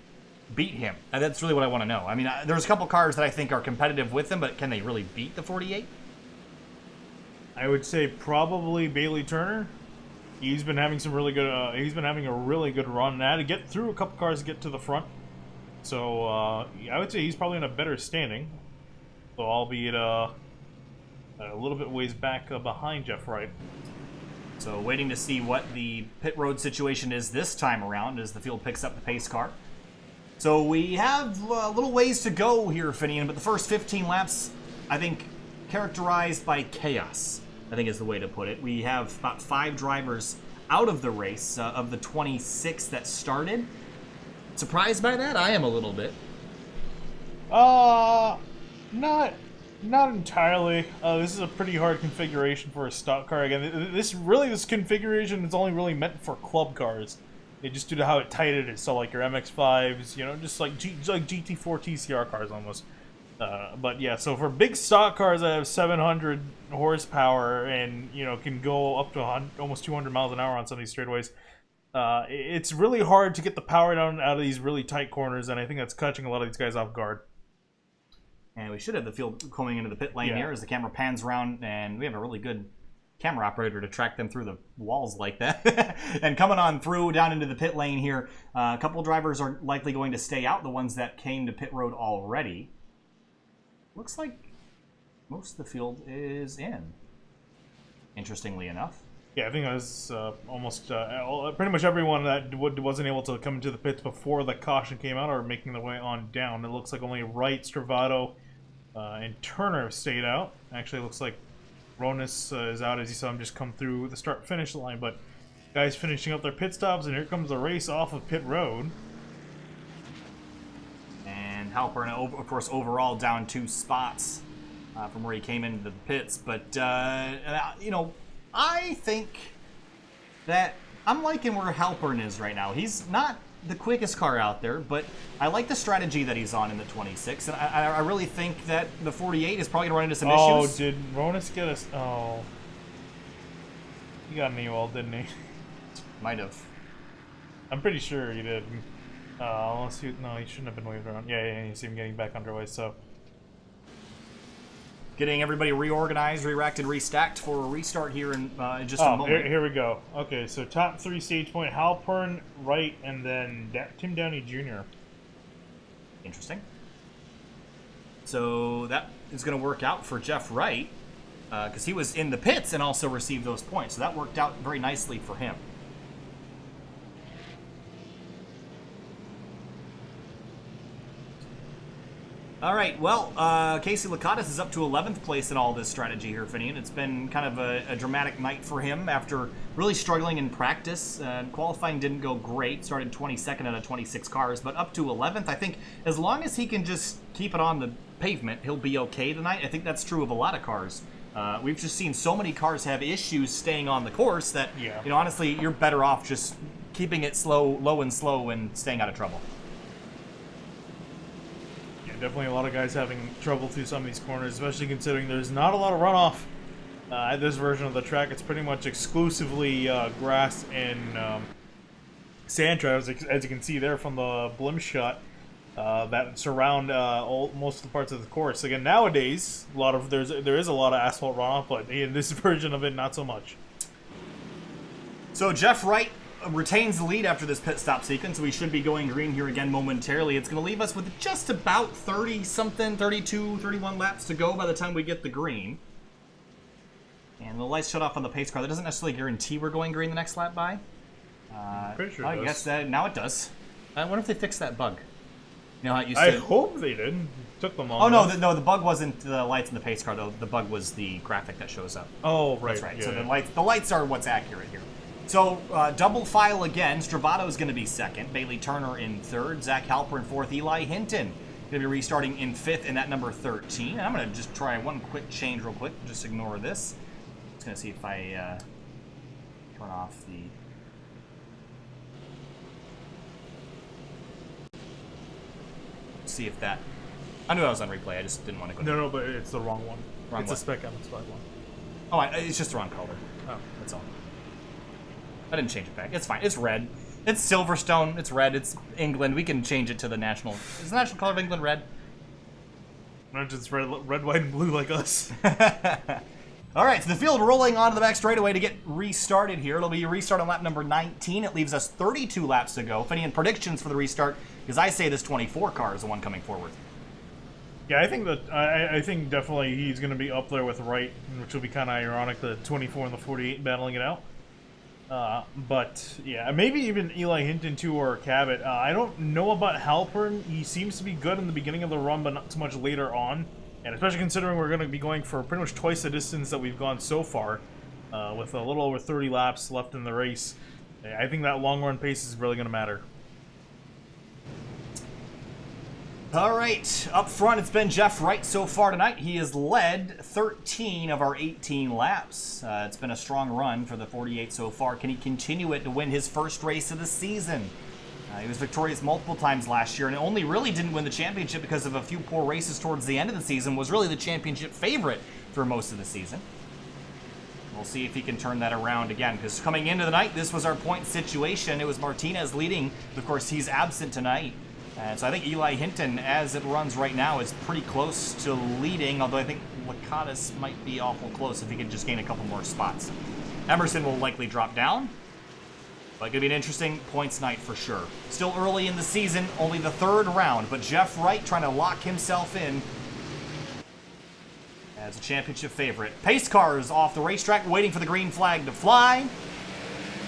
beat him? And that's really what I want to know. I mean, there's a couple cars that I think are competitive with him, but can they really beat the 48? I would say probably Bailey Turner. He's been having some really good. He's been having a really good run. And I had to get through a couple cars to get to the front. So I would say he's probably in a better standing. So albeit a little bit ways back behind Jeff Wright. So waiting to see what the pit road situation is this time around as the field picks up the pace car. So we have a little ways to go here, Finian, but the first 15 laps, I think, characterized by chaos, I think is the way to put it. We have about 5 drivers out of the race of the 26 that started. Surprised by that? I am a little bit. Not entirely. This is a pretty hard configuration for a stock car. Again, this configuration is only really meant for club cars. Just due to how tight it is. So like your MX-5s, you know, just like GT4 TCR cars almost. But yeah, so for big stock cars that have 700 horsepower and, you know, can go up to almost 200 miles an hour on some of these straightaways, it's really hard to get the power down out of these really tight corners, and I think that's catching a lot of these guys off guard. And we should have the field coming into the pit lane here as the camera pans around, and we have a really good camera operator to track them through the walls like that. And coming on through down into the pit lane here, a couple drivers are likely going to stay out, the ones that came to pit road already. Looks like most of the field is in, interestingly enough. Yeah, I think it was almost pretty much everyone that wasn't able to come into the pits before the caution came out are making their way on down. It looks like only Wright, Stravato, and Turner have stayed out. Actually, it looks like Ronis is out, as you saw him just come through the start-finish line. But guys finishing up their pit stops, and here comes the race off of pit road. And Halpern, of course, overall down 2 spots from where he came into the pits. But, you know, I think that I'm liking where Halpern is right now. He's not the quickest car out there, but I like the strategy that he's on in the 26. And I really think that the 48 is probably going to run into some issues. Oh, did Ronis get us? Oh. He got an E-wall, didn't he? Might have. I'm pretty sure he did. Unless he, no, he shouldn't have been waved around. Yeah, you see him getting back underway, so. Getting everybody reorganized, re-racked, and restacked for a restart here in just a moment. Here we go. Okay, so top 3 stage point, Halpern, Wright, and then Tim Downey Jr. Interesting. So that is going to work out for Jeff Wright, because he was in the pits and also received those points. So that worked out very nicely for him. All right, well, Casey Lakatos is up to 11th place in all this strategy here, Finian. It's been kind of a dramatic night for him after really struggling in practice. Qualifying didn't go great, started 22nd out of 26 cars, but up to 11th. I think as long as he can just keep it on the pavement, he'll be okay tonight. I think that's true of a lot of cars. We've just seen so many cars have issues staying on the course that, you know, honestly, you're better off just keeping it low and slow and staying out of trouble. Definitely a lot of guys having trouble through some of these corners, especially considering there's not a lot of runoff at this version of the track. It's pretty much exclusively grass and sand trails, as you can see there from the blimp shot that surround most of the parts of the course. Again, nowadays, there is a lot of asphalt runoff, but in this version of it, not so much. So Jeff Wright retains the lead after this pit stop sequence. We should be going green here again momentarily. It's going to leave us with just about 30-something, 32, 31 laps to go by the time we get the green. And the lights shut off on the pace car. That doesn't necessarily guarantee we're going green the next lap by. Pretty sure I guess now it does. I wonder if they fixed that bug. You know how it used I to... hope they did. Took them long Oh, no, enough. no, the bug wasn't the lights in the pace car, though. The bug was the graphic that shows up. Oh, right. That's right. Yeah, So yeah. the lights are what's accurate here. So, double file again. Stravato is going to be second. Bailey Turner in third. Zach Halper in fourth. Eli Hinton going to be restarting in fifth in that number 13. And I'm going to just try one quick change real quick. Just ignore this. Just going to see if I turn off the... See if that... I knew I was on replay. I just didn't want to go... No, but it's the wrong one. Wrong it's what? a Spec MS5 one. Oh, it's just the wrong color. Oh. That's all. I didn't change it back. It's fine. It's red. It's Silverstone. It's red. It's England. We can change it to the national... Is the national color of England red? Not just red, white, and blue like us. All right, so the field rolling onto the back straightaway to get restarted here. It'll be a restart on lap number 19. It leaves us 32 laps to go. If any predictions for the restart, because I say this 24 car is the one coming forward. Yeah, I think that I think definitely he's going to be up there with Wright, which will be kind of ironic. The 24 and the 48 battling it out. But yeah, maybe even Eli Hinton too, or Cabot. I don't know about Halpern. He seems to be good in the beginning of the run, but not so much later on. And especially considering we're going to be going for pretty much twice the distance that we've gone so far, with a little over 30 laps left in the race. I think that long run pace is really going to matter. All right, up front, it's been Jeff Wright so far tonight. He has led 13 of our 18 laps. It's been a strong run for the 48 so far. Can he continue it to win his first race of the season? He was victorious multiple times last year and only really didn't win the championship because of a few poor races towards the end of the season. Was really the championship favorite for most of the season. We'll see if he can turn that around again, because coming into the night, this was our point situation. It was Martinez leading. Of course, he's absent tonight. And so I think Eli Hinton, as it runs right now, is pretty close to leading, although I think Lakatos might be awful close if he could just gain a couple more spots. Emerson will likely drop down, but it's going to be an interesting points night for sure. Still early in the season, only the third round, but Jeff Wright trying to lock himself in as a championship favorite. Pace cars off the racetrack, waiting for the green flag to fly,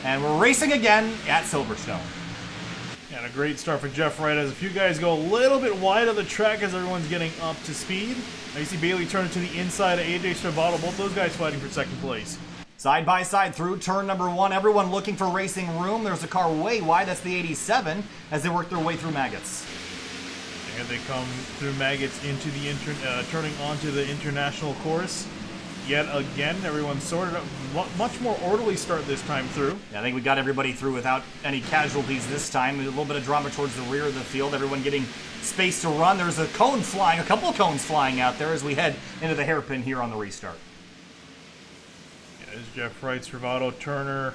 and we're racing again at Silverstone. And a great start for Jeff Wright as a few guys go a little bit wide of the track as everyone's getting up to speed. Now you see Bailey turn to the inside of AJ Stravato, both those guys fighting for second place. Side by side through turn number one, everyone looking for racing room. There's a car way wide, that's the 87, as they work their way through Maggots. And they come through Maggots into the turning onto the international course. Yet again, everyone's sorted up. Much more orderly start this time through. Yeah, I think we got everybody through without any casualties this time. A little bit of drama towards the rear of the field. Everyone getting space to run. There's a cone flying, a couple of cones flying out there as we head into the hairpin here on the restart. Yeah, there's Jeff Wright, Stravato, Turner,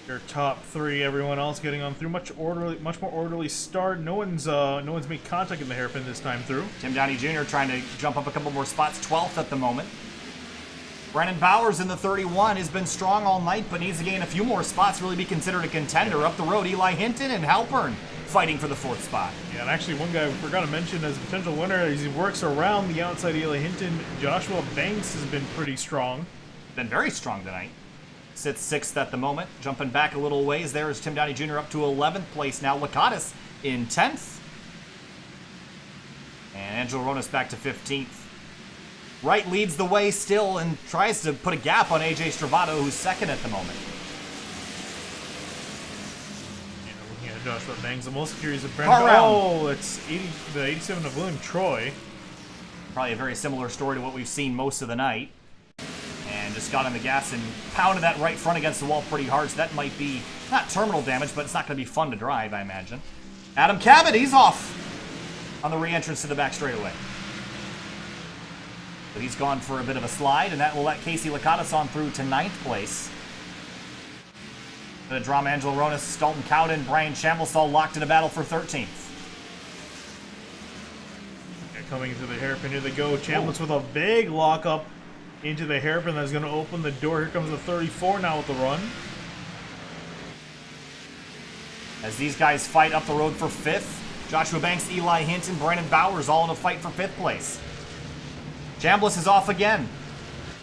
your top three. Everyone else getting on through much more orderly start. No one's made contact in the hairpin this time through. Tim Downey Jr. trying to jump up a couple more spots, 12th at the moment. Brandon Bowers in the 31 has been strong all night, but needs to gain a few more spots to really be considered a contender. Up the road, Eli Hinton and Halpern fighting for the fourth spot. Yeah, and actually one guy we forgot to mention as a potential winner as he works around the outside Eli Hinton, Joshua Banks has been pretty strong. Been very strong tonight. Sits 6th at the moment. Jumping back a little ways there is Tim Downey Jr. up to 11th place now. Lakatos in 10th. And Angelo Ronas back to 15th. Wright leads the way still and tries to put a gap on AJ Stravato, who's second at the moment. Yeah, looking at Joshua Banks, I'm most curious if Car round. Oh, it's the 87 of William Troy. Probably a very similar story to what we've seen most of the night. And just got on the gas and pounded that right front against the wall pretty hard, so that might be not terminal damage, but it's not going to be fun to drive, I imagine. Adam Cabot, he's off on the re-entrance to the back straightaway. But he's gone for a bit of a slide, and that will let Casey Lakatos on through to 9th place. The drama, Angelo Ronas, Dalton Cowden, Brian Shambles all locked in a battle for 13th. Yeah, coming into the hairpin, here they go. Chambliss with a big lockup into the hairpin that's going to open the door. Here comes the 34 now with the run. As these guys fight up the road for 5th, Joshua Banks, Eli Hinton, Brandon Bowers all in a fight for 5th place. Chambliss is off again.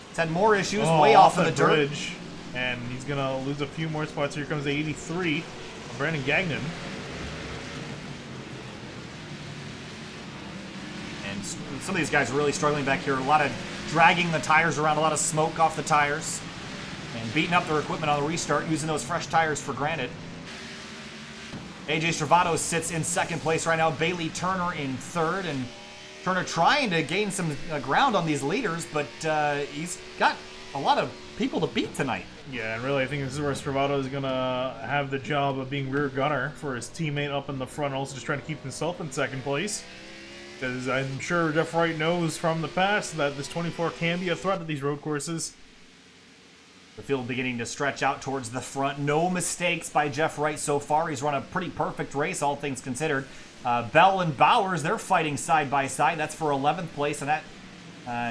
He's had more issues, way off in the dirt. Bridge, and he's going to lose a few more spots. Here comes the 83 of Brandon Gagnon. some of these guys are really struggling back here. A lot of dragging the tires around, a lot of smoke off the tires, and beating up their equipment on the restart, using those fresh tires for granted. AJ Stravato sits in second place right now. Bailey Turner in third, and Turner trying to gain some ground on these leaders, but he's got a lot of people to beat tonight. Yeah, and really I think this is where Stravato is going to have the job of being rear gunner for his teammate up in the front, also just trying to keep himself in second place. Because I'm sure Jeff Wright knows from the past that this 24 can be a threat at these road courses. The field beginning to stretch out towards the front. No mistakes by Jeff Wright so far. He's run a pretty perfect race, all things considered. Bell and Bowers, they're fighting side by side. That's for 11th place, and that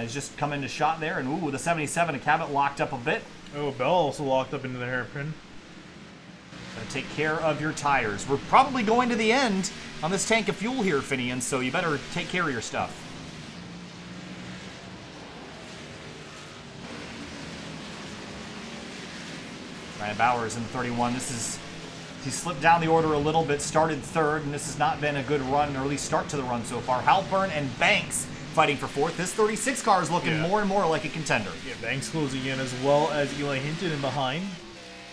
is just come into shot there. And ooh, the 77 of Cabot locked up a bit. Oh, Bell also locked up into the hairpin. Gotta take care of your tires. We're probably going to the end on this tank of fuel here, Finian, so you better take care of your stuff. Ryan Bowers in 31. He slipped down the order a little bit, started third, and this has not been a good run, or at least start to the run so far. Halpern and Banks fighting for fourth. This 36 car is looking more and more like a contender. Yeah, Banks closing in, as well as Eli Hinton in behind.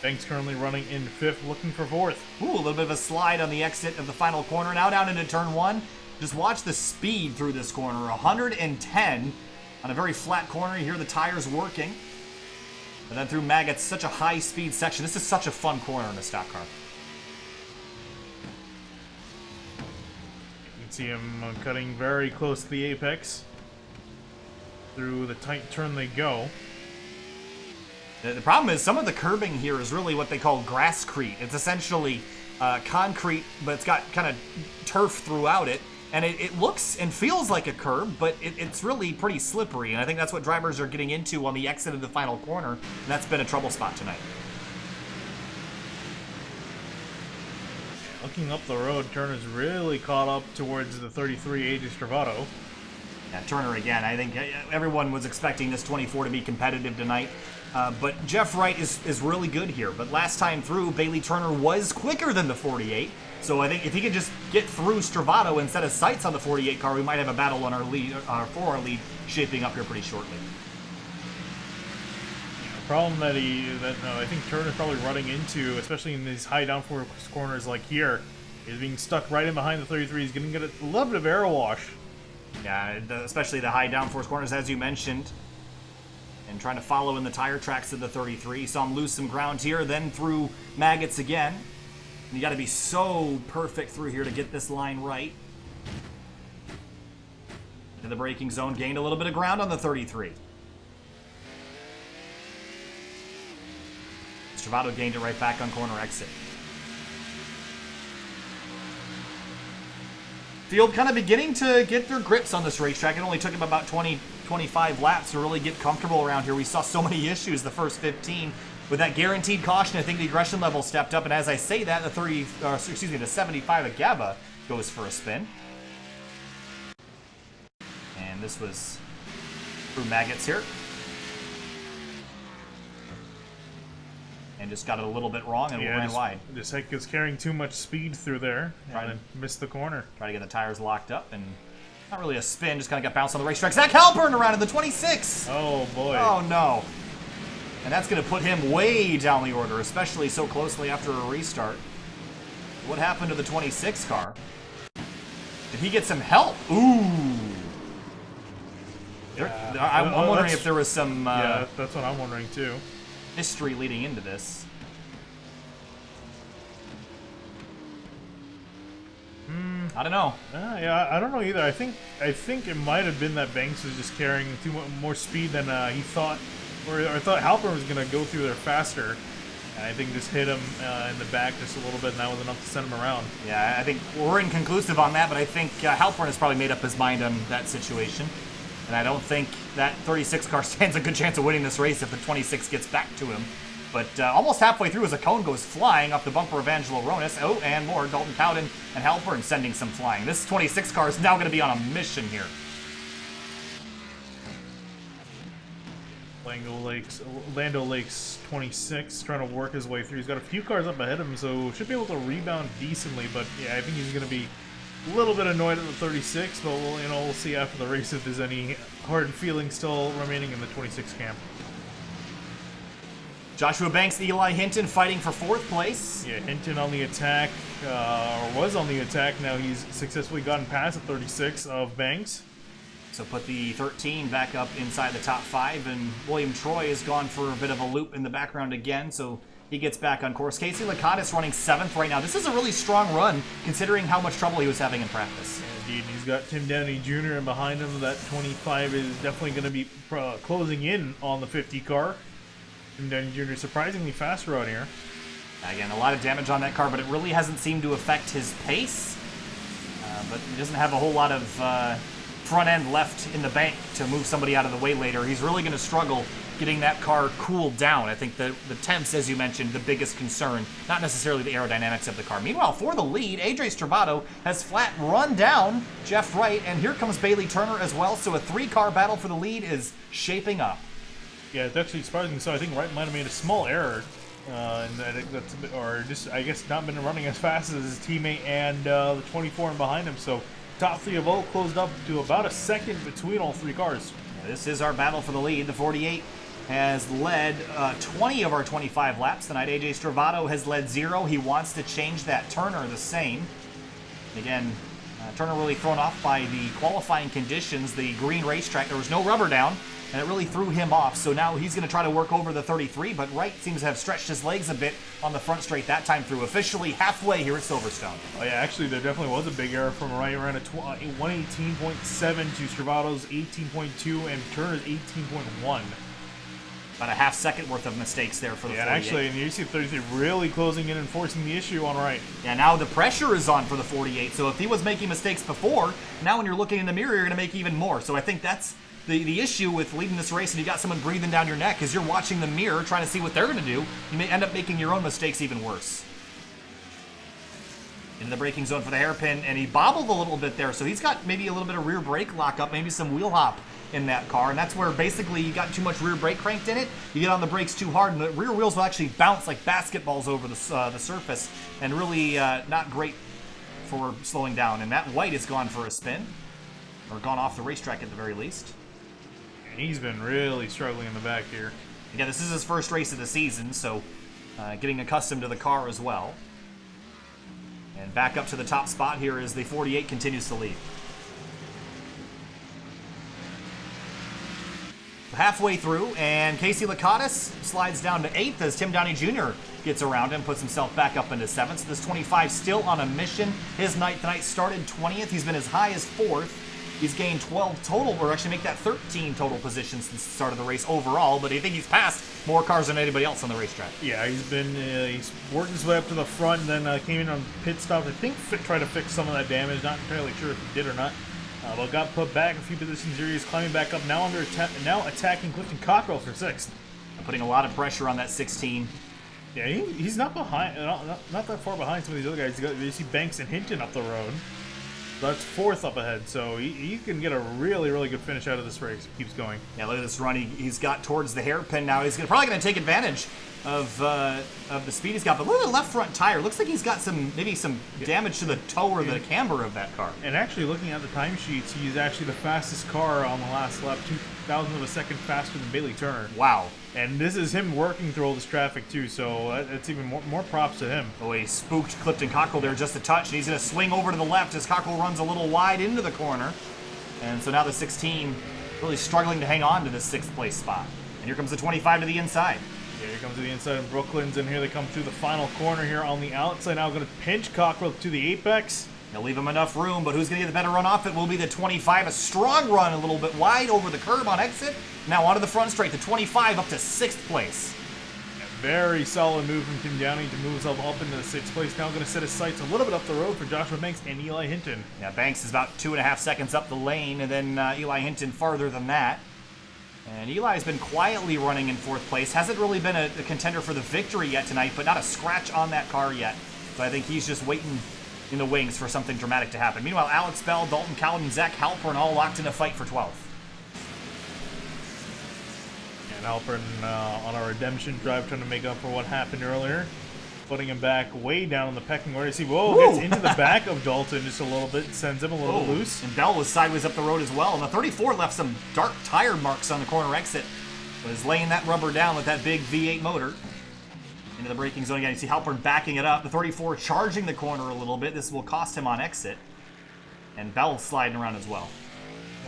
Banks currently running in fifth, looking for fourth. Ooh, a little bit of a slide on the exit of the final corner. Now down into turn one. Just watch the speed through this corner. 110 on a very flat corner. You hear the tires working. And then through Maggots, such a high-speed section. This is such a fun corner in a stock car. You can see him cutting very close to the apex. Through the tight turn they go. The problem is some of the curbing here is really what they call grasscrete. It's essentially concrete, but it's got kind of turf throughout it. And it looks and feels like a curb, but it's really pretty slippery. And I think that's what drivers are getting into on the exit of the final corner. And that's been a trouble spot tonight. Looking up the road, Turner's really caught up towards the 33 AJ Stravato. Yeah, Turner again. I think everyone was expecting this 24 to be competitive tonight. But Jeff Wright is really good here. But last time through, Bailey Turner was quicker than the 48. So I think if he could just get through Stravato and set his sights on the 48 car, we might have a battle on our lead, for our lead shaping up here pretty shortly. The problem that I think Turner's probably running into, especially in these high downforce corners like here, is being stuck right in behind the 33. He's going to get a little bit of aero wash. Yeah, especially the high downforce corners, as you mentioned. And trying to follow in the tire tracks of the 33. Saw him lose some ground here, then through Maggots again. And you got to be so perfect through here to get this line right. Into the braking zone, gained a little bit of ground on the 33. Stravato gained it right back on corner exit. Field kind of beginning to get their grips on this racetrack. It only took him about 25 laps to really get comfortable around here. We saw so many issues the first 15. With that guaranteed caution, I think the aggression level stepped up, and as I say that, the 75 of Gaba goes for a spin. And this was through Maggots here. And just got it a little bit wrong and ran wide. Just like was carrying too much speed through there and missed the corner. Try to get the tires locked up, and not really a spin, just kind of got bounced on the racetrack. Zach Halpern around in the 26! Oh boy. Oh no. And that's going to put him way down the order, especially so closely after a restart. What happened to the 26 car? Did he get some help? Ooh. Yeah. I'm wondering if there was some yeah, that's what I'm wondering too. History leading into this. I don't know. Yeah, I don't know either. I think it might have been that Banks was just carrying more speed than he thought. Or I thought Halpern was going to go through there faster, and I think just hit him in the back just a little bit, and that was enough to send him around. Yeah, I think we're inconclusive on that, but I think Halpern has probably made up his mind on that situation. And I don't think that 36 car stands a good chance of winning this race if the 26 gets back to him. But almost halfway through as a cone goes flying off the bumper of Angelo Ronis. Oh, and more. Dalton Cowden and Halpern sending some flying. This 26 car is now going to be on a mission here. Lando Lakes 26 trying to work his way through. He's got a few cars up ahead of him, so should be able to rebound decently. But yeah, I think he's going to be A little bit annoyed at the 36, but we'll see after the race if there's any hard feelings still remaining in the 26 camp. Joshua Banks, Eli Hinton fighting for 4th place. Yeah, Hinton on the attack, or was on the attack. Now he's successfully gotten past the 36 of Banks. So put the 13 back up inside the top 5, and William Troy has gone for a bit of a loop in the background again, so he gets back on course. Casey Lakatos running 7th right now. This is a really strong run, considering how much trouble he was having in practice. Indeed, he's got Tim Downey Jr. and behind him. That 25 is definitely going to be closing in on the 50 car. Tim Downey Jr. surprisingly faster out here. Again, a lot of damage on that car, but it really hasn't seemed to affect his pace. But he doesn't have a whole lot of front end left in the bank to move somebody out of the way later. He's really going to struggle getting that car cooled down. I think the temps, as you mentioned, the biggest concern, not necessarily the aerodynamics of the car. Meanwhile, for the lead, AJ Stravato has flat run down Jeff Wright, and here comes Bailey Turner as well, so a 3-car battle for the lead is shaping up. Yeah, it's actually surprising. So I think Wright might have made a small error, or just, I guess, not been running as fast as his teammate and the 24 behind him. So top 3 of all closed up to about a second between all 3 cars. Yeah, this is our battle for the lead. The 48 has led 20 of our 25 laps tonight. AJ Stravato has led 0. He wants to change that. Turner the same. Again, Turner really thrown off by the qualifying conditions. The green racetrack, there was no rubber down, and it really threw him off. So now he's going to try to work over the 33, but Wright seems to have stretched his legs a bit on the front straight that time through. Officially halfway here at Silverstone. Oh yeah, actually there definitely was a big error from Wright. Around a 118.7 to Stravato's 18.2 and Turner's 18.1. About a half second worth of mistakes there for the 48. Yeah, actually, and you see 33 really closing in and forcing the issue on Wright. Yeah, now the pressure is on for the 48, so if he was making mistakes before, now when you're looking in the mirror, you're going to make even more. So I think that's the issue with leading this race, and you got someone breathing down your neck, is you're watching the mirror, trying to see what they're going to do. You may end up making your own mistakes even worse. Into the braking zone for the hairpin, and he bobbled a little bit there, so he's got maybe a little bit of rear brake lockup, maybe some wheel hop in that car, and that's where basically you got too much rear brake cranked in it. You get on the brakes too hard, and the rear wheels will actually bounce like basketballs over the surface, and really not great for slowing down. And that white has gone for a spin, or gone off the racetrack at the very least. And he's been really struggling in the back here. Again, this is his first race of the season, so getting accustomed to the car as well. And back up to the top spot here as the 48 continues to lead. Halfway through, and Casey Lakatos slides down to 8th as Tim Downey Jr. gets around him, puts himself back up into 7th. So this 25 still on a mission. His night tonight started 20th. He's been as high as 4th. He's gained 12 total, or actually make that 13 total positions since the start of the race overall, but I think he's passed more cars than anybody else on the racetrack. Yeah, he's worked his way up to the front, and then came in on pit stop. I think tried to fix some of that damage. Not entirely sure if he did or not. But got put back a few positions here. He's climbing back up now, now attacking Clifton Cockrell for 6th. Putting a lot of pressure on that 16. Yeah, he's not behind, not that far behind some of these other guys. You see Banks and Hinton up the road. That's 4th up ahead, so he can get a really, really good finish out of this race if he keeps going. Yeah, look at this run. He's got towards the hairpin now. He's probably going to take advantage of the speed he's got. But look at the left front tire. Looks like he's got maybe some damage to the toe or the camber of that car. And actually, looking at the timesheets, he's actually the fastest car on the last lap, 0.02 of a second faster than Bailey Turner. Wow. And this is him working through all this traffic too, so it's even more props to him. Oh, he spooked Clifton Cockrell there just a touch, and he's going to swing over to the left as Cockrell runs a little wide into the corner. And so now the 16 really struggling to hang on to this 6th place spot. And here comes the 25 to the inside. Yeah, here comes to the inside of Brooklyn's, and here they come through the final corner here on the outside. Now going to pinch Cockrell to the apex. They'll leave him enough room, but who's going to get the better run off it will be the 25. A strong run, a little bit wide over the curb on exit. Now onto the front straight, the 25 up to 6th place. A very solid move from Tim Downey to move himself up into the 6th place. Now going to set his sights a little bit up the road for Joshua Banks and Eli Hinton. Yeah, Banks is about 2.5 seconds up the lane, and then Eli Hinton farther than that. And Eli's been quietly running in 4th place. Hasn't really been a contender for the victory yet tonight, but not a scratch on that car yet. So I think he's just waiting in the wings for something dramatic to happen. Meanwhile, Alex Bell, Dalton Cowden, and Zach Halpern all locked in a fight for 12th. And Halpern on a redemption drive trying to make up for what happened earlier. putting him back way down in the pecking order. See, whoa, gets into the back of Dalton just a little bit, sends him a little loose. And Bell was sideways up the road as well. And the 34 left some dark tire marks on the corner exit. Was laying that rubber down with that big V8 motor. Into the braking zone again. You see Halpern backing it up. The 34 charging the corner a little bit. This will cost him on exit. And Bell sliding around as well.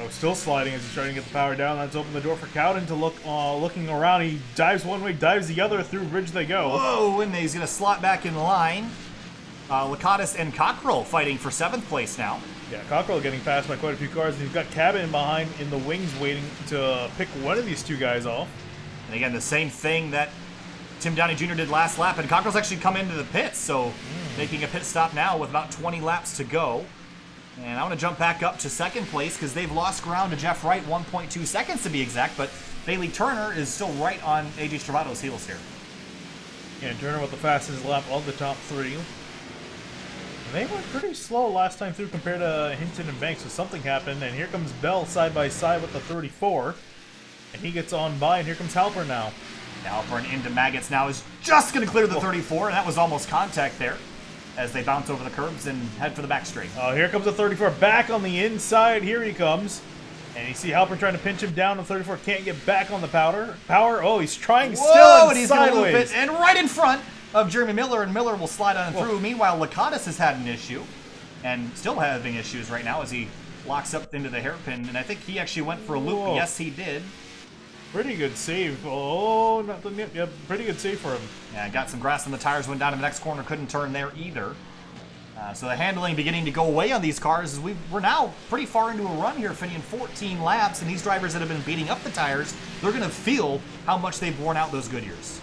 Oh, still sliding as he's trying to get the power down. That's opened the door for Cowden to look, looking around. He dives one way, dives the other. Through bridge they go. Whoa, and he's going to slot back in line. Lakatos and Cockrell fighting for 7th place now. Yeah, Cockrell getting passed by quite a few cars. And he's got Cabin behind in the wings waiting to pick one of these two guys off. And again, the same thing that Tim Downey Jr. did last lap. And Cockrell's actually come into the pits, so making a pit stop now with about 20 laps to go. And I want to jump back up to 2nd place because they've lost ground to Jeff Wright, 1.2 seconds to be exact, but Bailey Turner is still right on AJ Stravato's heels here. Yeah, Turner with the fastest lap of the top 3. And they went pretty slow last time through compared to Hinton and Banks, so something happened, and here comes Bell side by side with the 34. And he gets on by, and here comes Halpern now. Halpern into Maggots now is just going to clear the 34, and that was almost contact there, as they bounce over the curbs and head for the back straight. Oh, here comes the 34 back on the inside. Here he comes. And you see Halpern trying to pinch him down. The 34 can't get back on the power. Oh, he's trying still and he's going to loop sideways. it, and right in front of Jeremy Miller, and Miller will slide on through. Meanwhile, Lakatos has had an issue, and still having issues right now as he locks up into the hairpin. And I think he actually went for a loop. Whoa. Yes, he did. Pretty good save. Oh, not the nip. Yeah, pretty good save for him. Yeah, got some grass on the tires, went down to the next corner, couldn't turn there either. So the handling beginning to go away on these cars as we're now pretty far into a run here, finishing 14 laps, and these drivers that have been beating up the tires, they're going to feel how much they've worn out those Goodyears.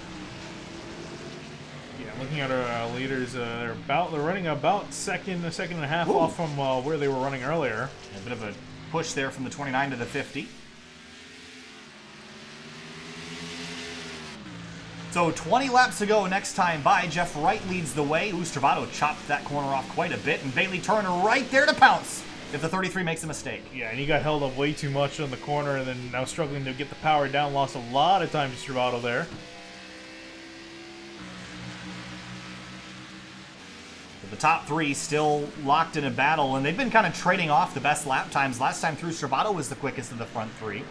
Yeah, looking at our leaders, they're running about a second and a half off from where they were running earlier. A bit of a push there from the 29 to the 50. So 20 laps to go next time by. Jeff Wright leads the way. Stravato chopped that corner off quite a bit, and Bailey Turner right there to pounce if the 33 makes a mistake. Yeah, and he got held up way too much on the corner, and then now struggling to get the power down. Lost a lot of time to Stravato there. The top 3 still locked in a battle, and they've been kind of trading off the best lap times. Last time through, Stravato was the quickest of the front 3.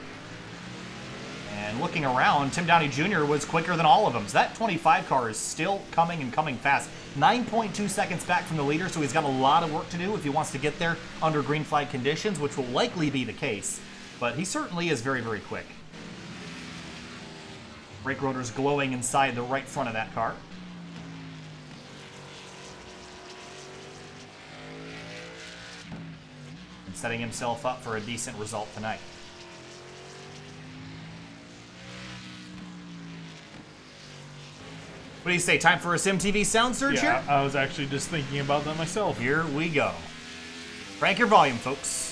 And looking around, Tim Downey Jr. was quicker than all of them. So that 25 car is still coming and coming fast. 9.2 seconds back from the leader, so he's got a lot of work to do if he wants to get there under green flag conditions, which will likely be the case. But he certainly is very, very quick. Brake rotors glowing inside the right front of that car. And setting himself up for a decent result tonight. What do you say? Time for a SimTV sound surge here? I was actually just thinking about that myself. Here we go. Crank your volume, folks.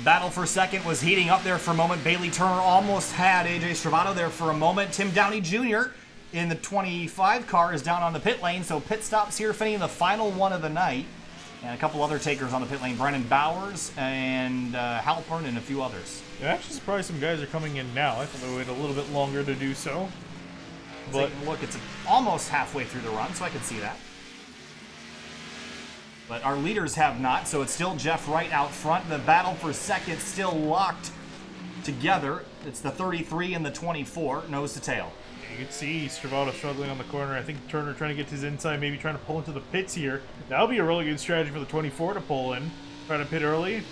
Battle for second was heating up there for a moment. Bailey Turner almost had AJ Stravato there for a moment. Tim Downey Jr. in the 25 car is down on the pit lane, so pit stops here, finishing the final one of the night. And a couple other takers on the pit lane, Brennan Bowers and Halpern and a few others. I'm actually surprised some guys are coming in now. I thought they would wait a little bit longer to do so. But look, it's almost halfway through the run, so I can see that. But our leaders have not, so it's still Jeff Wright out front. The battle for second still locked together. It's the 33 and the 24, nose to tail. You can see Stravato struggling on the corner. I think Turner trying to get to his inside, maybe trying to pull into the pits here. That'll be a really good strategy for the 24 to pull in. Try to pit early.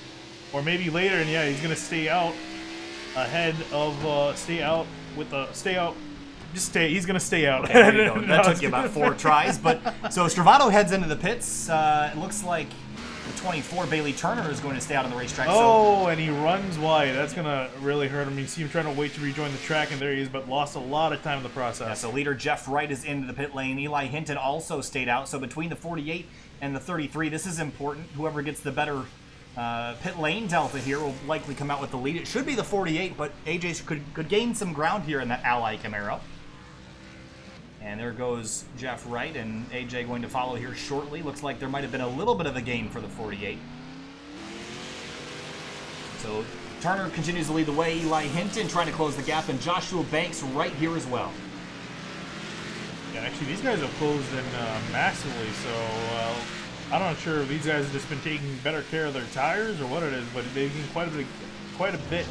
Or maybe later, and yeah, he's going to stay out ahead of, he's going to stay out. Okay, there you go. That took you about 4 tries. But so Stravato heads into the pits. It looks like the 24, Bailey Turner, is going to stay out on the racetrack. Oh, and he runs wide. That's going to really hurt him. You see him trying to wait to rejoin the track, and there he is, but lost a lot of time in the process. Yeah, so leader Jeff Wright is into the pit lane. Eli Hinton also stayed out. So between the 48 and the 33, this is important. Whoever gets the better pit lane delta here will likely come out with the lead. It should be the 48, but AJ could gain some ground here in that Ally Camaro. And there goes Jeff Wright, and AJ going to follow here shortly. Looks like there might have been a little bit of a gain for the 48. So Turner continues to lead the way. Eli Hinton trying to close the gap, and Joshua Banks right here as well. Yeah, actually, these guys have closed in massively, so I'm not sure if these guys have just been taking better care of their tires or what it is, but they've gained quite a bit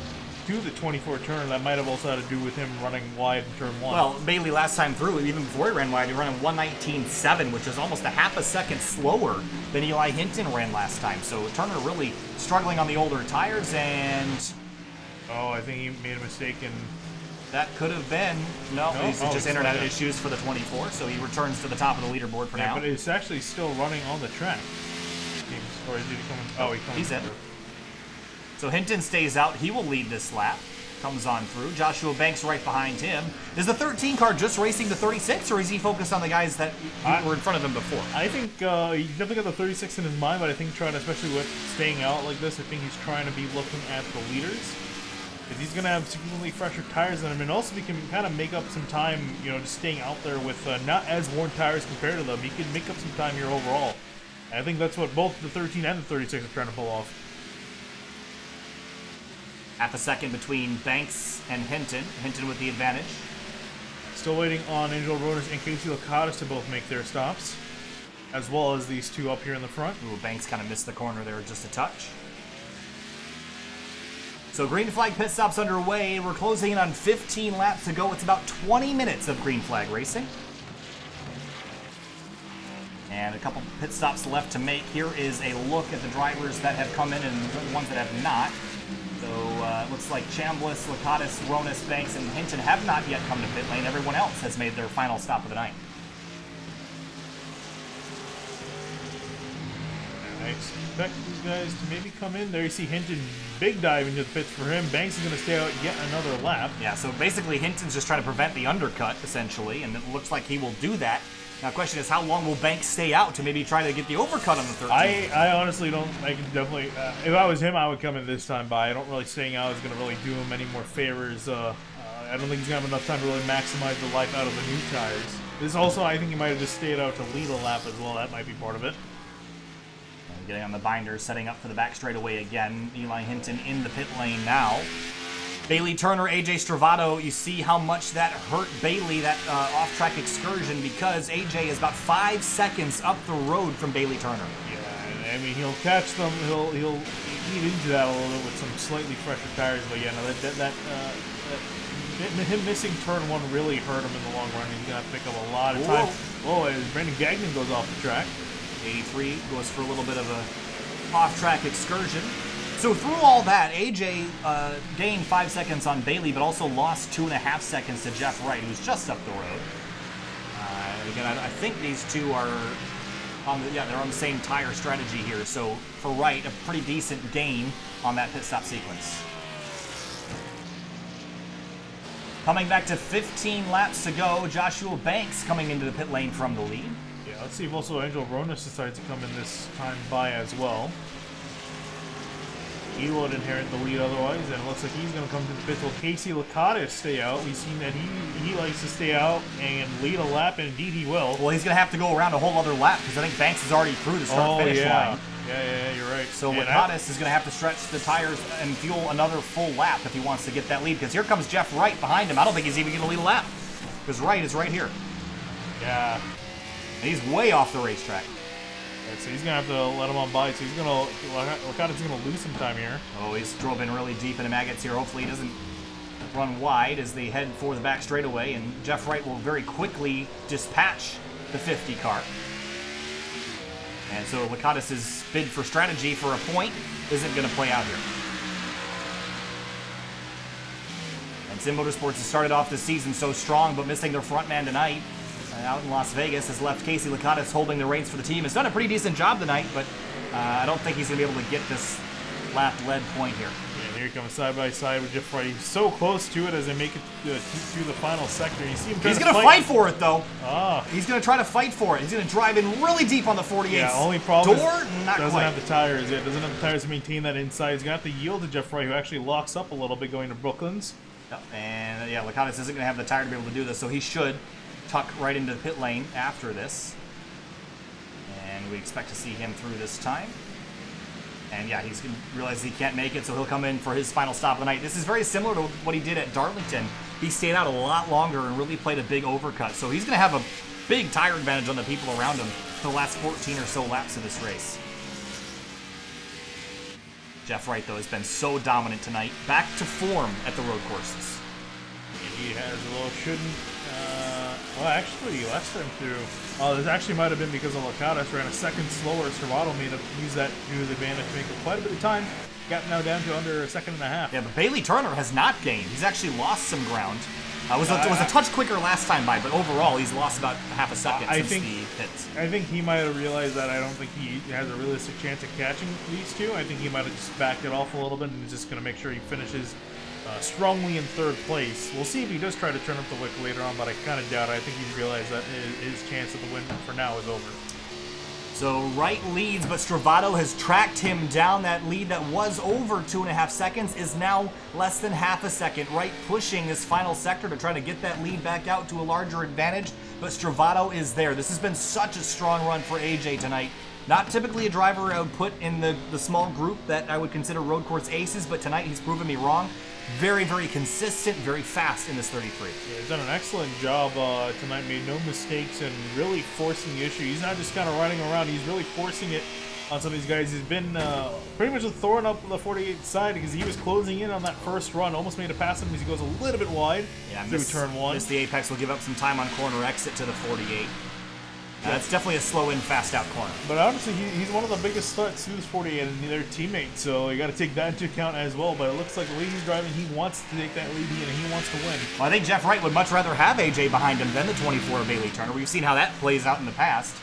to the 24 turn. That might have also had to do with him running wide in turn 1. Well, Bailey last time through, even before he ran wide, he ran 1:19.7, which is almost a half a second slower than Eli Hinton ran last time. So Turner really struggling on the older tires, and oh, I think he made a mistake in. That could have been. No, it's just internet issues for the 24, so he returns to the top of the leaderboard for now. But it's actually still running on the track. Or is he coming? Oh, he's in. So Hinton stays out. He will lead this lap. Comes on through. Joshua Banks right behind him. Is the 13 car just racing the 36, or is he focused on the guys that were in front of him before? I think he definitely got the 36 in his mind, but I think trying, especially with staying out like this, I think he's trying to be looking at the leaders. Because he's going to have significantly fresher tires than him, and also he can kind of make up some time, just staying out there with not as worn tires compared to them. He can make up some time here overall. And I think that's what both the 13 and the 36 are trying to pull off. Half a second between Banks and Hinton. Hinton with the advantage. Still waiting on Angel Ronas and Casey Lakatos to both make their stops, as well as these two up here in the front. Ooh, Banks kind of missed the corner there just a touch. So green flag pit stops underway. We're closing in on 15 laps to go. It's about 20 minutes of green flag racing. And a couple pit stops left to make. Here is a look at the drivers that have come in and the ones that have not. So it looks like Chambliss, Lakatos, Ronas, Banks, and Hinton have not yet come to pit lane. Everyone else has made their final stop of the night. I expect these guys to maybe come in. There you see Hinton big dive into the pits for him. Banks is going to stay out yet another lap. Yeah, so basically Hinton's just trying to prevent the undercut, essentially, and it looks like he will do that. Now, the question is, how long will Banks stay out to maybe try to get the overcut on the 13? I honestly don't. I can definitely. If I was him, I would come in this time by. I don't really staying out is going to really do him any more favors. I don't think he's going to have enough time to really maximize the life out of the new tires. This also, I think he might have just stayed out to lead a lap as well. That might be part of it. Getting on the binder, setting up for the back straightaway again. Eli Hinton in the pit lane now. Bailey Turner, AJ Stravato, you see how much that hurt Bailey, that off-track excursion, because AJ is about 5 seconds up the road from Bailey Turner. Yeah, I mean, he'll catch them, he'll eat into that a little bit with some slightly fresher tires, but yeah, no, him missing turn 1 really hurt him in the long run. He's going to pick up a lot of time. Oh, as Brandon Gagnon goes off the track. 83 goes for a little bit of a off-track excursion. So through all that, AJ gained 5 seconds on Bailey, but also lost 2.5 seconds to Jeff Wright, who's just up the road. Again, I think these two are they're on the same tire strategy here. So for Wright, a pretty decent gain on that pit stop sequence. Coming back to 15 laps to go, Joshua Banks coming into the pit lane from the lead. Yeah, let's see if also Angel Ronas decides to come in this time by as well. He would inherit the lead otherwise, and it looks like he's going to come to the pits. Will Casey Licata stay out? We've seen that he likes to stay out and lead a lap, and indeed he will. Well, he's going to have to go around a whole other lap because I think Banks is already through the start-finish line. Yeah, you're right. So Licata is going to have to stretch the tires and fuel another full lap if he wants to get that lead, because here comes Jeff Wright behind him. I don't think he's even going to lead a lap because Wright is right here. Yeah. And he's way off the racetrack. Right, so he's going to have to let him on by. So he's going to, Licata's going to lose some time here. Oh, he's drove in really deep into maggots here. Hopefully he doesn't run wide as they head for the back straightaway, and Jeff Wright will very quickly dispatch the 50 car. And so Licata's bid for strategy for a point isn't going to play out here. And Sim Motorsports has started off this season so strong, but missing their front man tonight out in Las Vegas has left Casey Licata holding the reins for the team. Has done a pretty decent job tonight, but I don't think he's going to be able to get this lap lead point here. Yeah, here he comes side by side with Jeff Wright. He's so close to it as they make it through the final sector. You see him trying He's going to fight for it, though. Ah. He's going to try to fight for it. He's going to drive in really deep on the 48. Yeah, only problem Door, is not doesn't quite. have the tires yet. Doesn't have the tires to maintain that inside. He's going to have to yield to Jeff Wright, who actually locks up a little bit going to Brooklands. Yep. And yeah, Licata isn't going to have the tire to be able to do this, so he should tuck right into the pit lane after this. And we expect to see him through this time. And yeah, he's going to realize he can't make it, so he'll come in for his final stop of the night. This is very similar to what he did at Darlington. He stayed out a lot longer and really played a big overcut. So he's going to have a big tire advantage on the people around him for the last 14 or so laps of this race. Jeff Wright, though, has been so dominant tonight. Back to form at the road courses. And he has a little shouldn't. Well, actually, last time through, this actually might have been because of Licata ran a second slower. Servato made him use that to his advantage to make up quite a bit of time. Got now down to under a second and a half. Yeah, but Bailey Turner has not gained. He's actually lost some ground. It was a touch quicker last time by, but overall he's lost about half a second since the pits. I think he might have realized that. I don't think he has a realistic chance of catching these two. I think he might have just backed it off a little bit and is just going to make sure he finishes strongly in third place. We'll see if he does try to turn up the wick later on, but I kind of doubt it. I think he's realized that his chance of the win for now is over. So Wright leads, but Stravato has tracked him down. That lead that was over 2.5 seconds is now less than half a second. Wright pushing this final sector to try to get that lead back out to a larger advantage, but Stravato is there. This has been such a strong run for AJ tonight. Not typically a driver I would put in the small group that I would consider road course aces, but tonight he's proven me wrong. Very, very consistent, very fast in this 33. Yeah, he's done an excellent job tonight, made no mistakes and really forcing the issue. He's not just kind of running around, he's really forcing it on some of these guys. He's been pretty much throwing up the 48 side because he was closing in on that first run, almost made a pass him as he goes a little bit wide through turn one. Missed the apex, will give up some time on corner exit to the 48. It's definitely a slow in, fast out corner. But honestly, he's one of the biggest threats to this 48 and their teammates, so you got to take that into account as well. But it looks like the way he's driving, he wants to take that lead and he wants to win. Well, I think Jeff Wright would much rather have AJ behind him than the 24 of Bailey Turner. We've seen how that plays out in the past.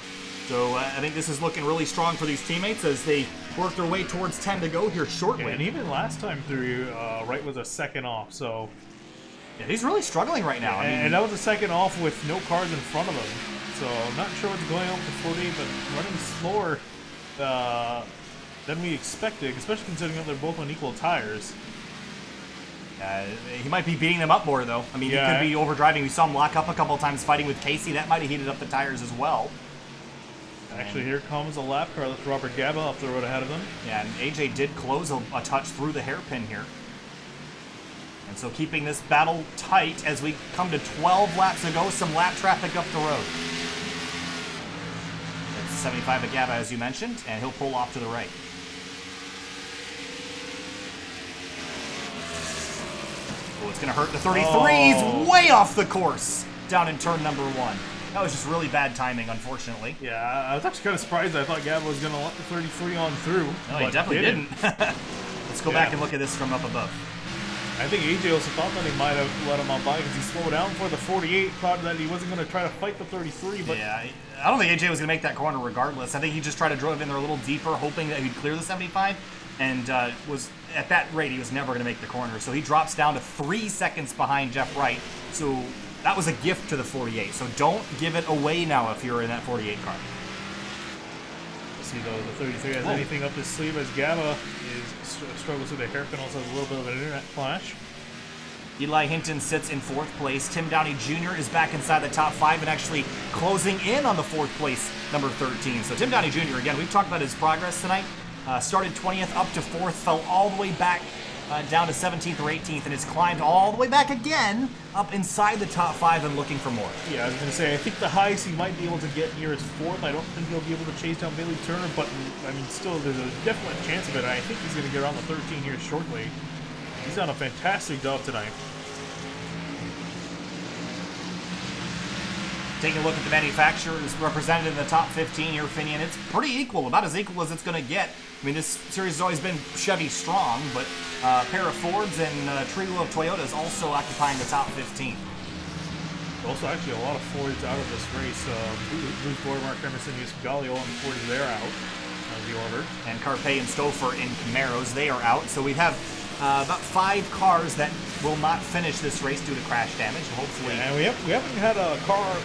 So I think this is looking really strong for these teammates as they work their way towards 10 to go here shortly. Yeah, and even last time through, Wright was a second off, so... Yeah, he's really struggling right now. And that was a second off with no cars in front of him. So I'm not sure what's going on with the 48, but running slower than we expected, especially considering that they're both on equal tires. He might be beating them up more, though. I mean, he could be overdriving. We saw him lock up a couple of times fighting with Casey. That might have heated up the tires as well. Actually, here comes a lap car. That's Robert Gaba off the road ahead of them. Yeah, and AJ did close a touch through the hairpin here. And so keeping this battle tight as we come to 12 laps to go, some lap traffic up the road. That's 75 at Gaba, as you mentioned, and he'll pull off to the right. Oh, it's going to hurt the 33s way off the course down in turn number 1. That was just really bad timing, unfortunately. Yeah, I was actually kind of surprised. I thought Gaba was going to let the 33 on through. No, he definitely didn't. Let's go back and look at this from up above. I think AJ also thought that he might have let him on by because he slowed down for the 48, thought that he wasn't going to try to fight the 33. But yeah, I don't think AJ was going to make that corner regardless. I think he just tried to drive in there a little deeper, hoping that he'd clear the 75, and was at that rate, he was never going to make the corner. So he drops down to 3 seconds behind Jeff Wright. So that was a gift to the 48. So don't give it away now if you're in that 48 car. see though, the 33 has anything up his sleeve as Gaba struggles with a hairpin, also has a little bit of an internet flash. Eli Hinton sits in 4th place. Tim Downey Jr. is back inside the top 5 and actually closing in on the 4th place, number 13. So Tim Downey Jr., again, we've talked about his progress tonight. Started 20th up to 4th, fell all the way back down to 17th or 18th, and has climbed all the way back again up inside the top 5 and looking for more. Yeah, I was going to say, I think the highest he might be able to get here is 4th. I don't think he'll be able to chase down Bailey Turner, but I mean, still, there's a definite chance of it. I think he's going to get around the 13 here shortly. He's done a fantastic job tonight. Taking a look at the manufacturers represented in the top 15 here, Finian, it's pretty equal, about as equal as it's going to get. I mean, this series has always been Chevy strong, but a pair of Fords and a trio of Toyotas also occupying the top 15. Also, actually, a lot of Fords out of this race. Bruce Boyer, Mark Emerson, Yusuf Galio, and Ford, they're out of the order. And Carpe and Stouffer in Camaros, they are out. So we have about 5 cars that will not finish this race due to crash damage. Hopefully, and we haven't had a car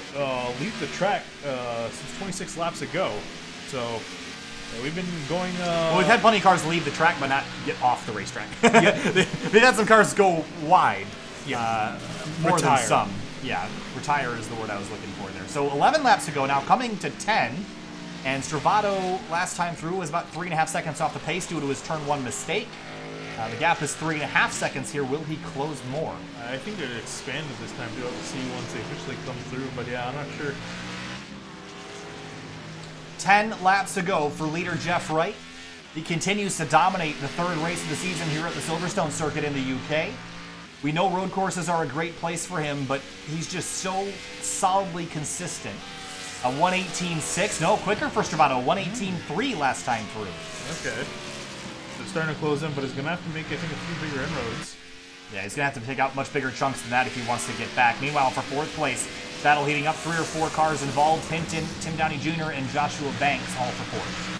leave the track since 26 laps ago. So we've been going. Well, we've had plenty of cars leave the track, but not get off the racetrack. They've had some cars go wide. Yeah, more retire. than some. Yeah, retire is the word I was looking for there. So 11 laps to go now, coming to 10. And Stravato last time through was about 3.5 seconds off the pace due to his turn 1 mistake. The gap is 3.5 seconds here. Will he close more? I think they're expanded this time to be able to see once they officially come through, but yeah, I'm not sure. 10 laps to go for leader Jeff Wright. He continues to dominate the 3rd race of the season here at the Silverstone circuit in the UK. We know road courses are a great place for him, but he's just so solidly consistent. A 1:18.6, no, quicker for Stravato, 1:18.3 last time through. Okay. So starting to close in, but he's going to have to make, I think, a few bigger inroads. Yeah, he's going to have to take out much bigger chunks than that if he wants to get back. Meanwhile, for 4th place, battle heating up, 3 or 4 cars involved. Hinton, Tim Downey Jr., and Joshua Banks all for 4th.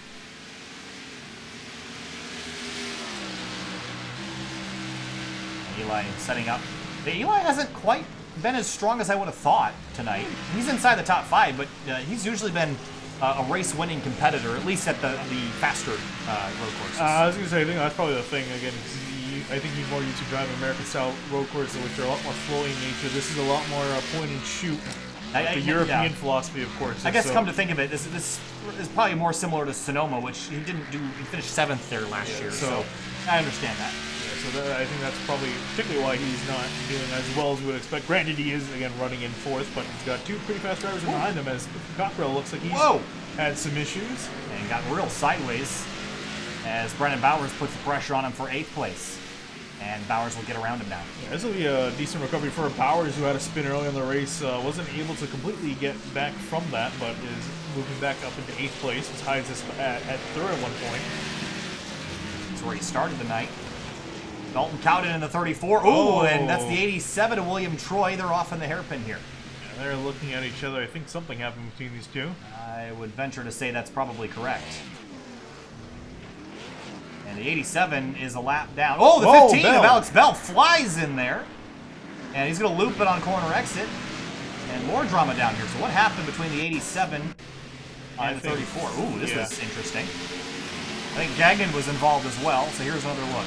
Eli setting up. Eli hasn't quite been as strong as I would have thought tonight. He's inside the top 5, but he's usually been a race-winning competitor, at least at the faster road courses. I was going to say, I think that's probably the thing. Again, I think he's more used to driving American-style road courses, which are a lot more flowy in nature. This is a lot more point and shoot. The European philosophy, of course. I guess, come to think of it, this is probably more similar to Sonoma, which he didn't do. He finished 7th there last year, so I understand that. So I think that's probably particularly why he's not doing as well as we would expect. Granted, he is, again, running in 4th, but he's got 2 pretty fast drivers behind him, as Cockrell looks like he's had some issues. And got real sideways as Brennan Bowers puts the pressure on him for 8th place. And Bowers will get around him now. Yeah, this will be a decent recovery for Bowers, who had a spin early in the race. Wasn't able to completely get back from that, but is moving back up into 8th place, as high as this at 3rd at one point. That's where he started the night. Dalton Cowden in the 34. Ooh, and that's the 87 of William Troy. They're off in the hairpin here. Yeah, they're looking at each other. I think something happened between these two. I would venture to say that's probably correct. And the 87 is a lap down. Oh, the 15 of Alex Bell flies in there. And he's going to loop it on corner exit. And more drama down here. So what happened between the 87 and the 34? Ooh, this is interesting. I think Gagnon was involved as well. So here's another look.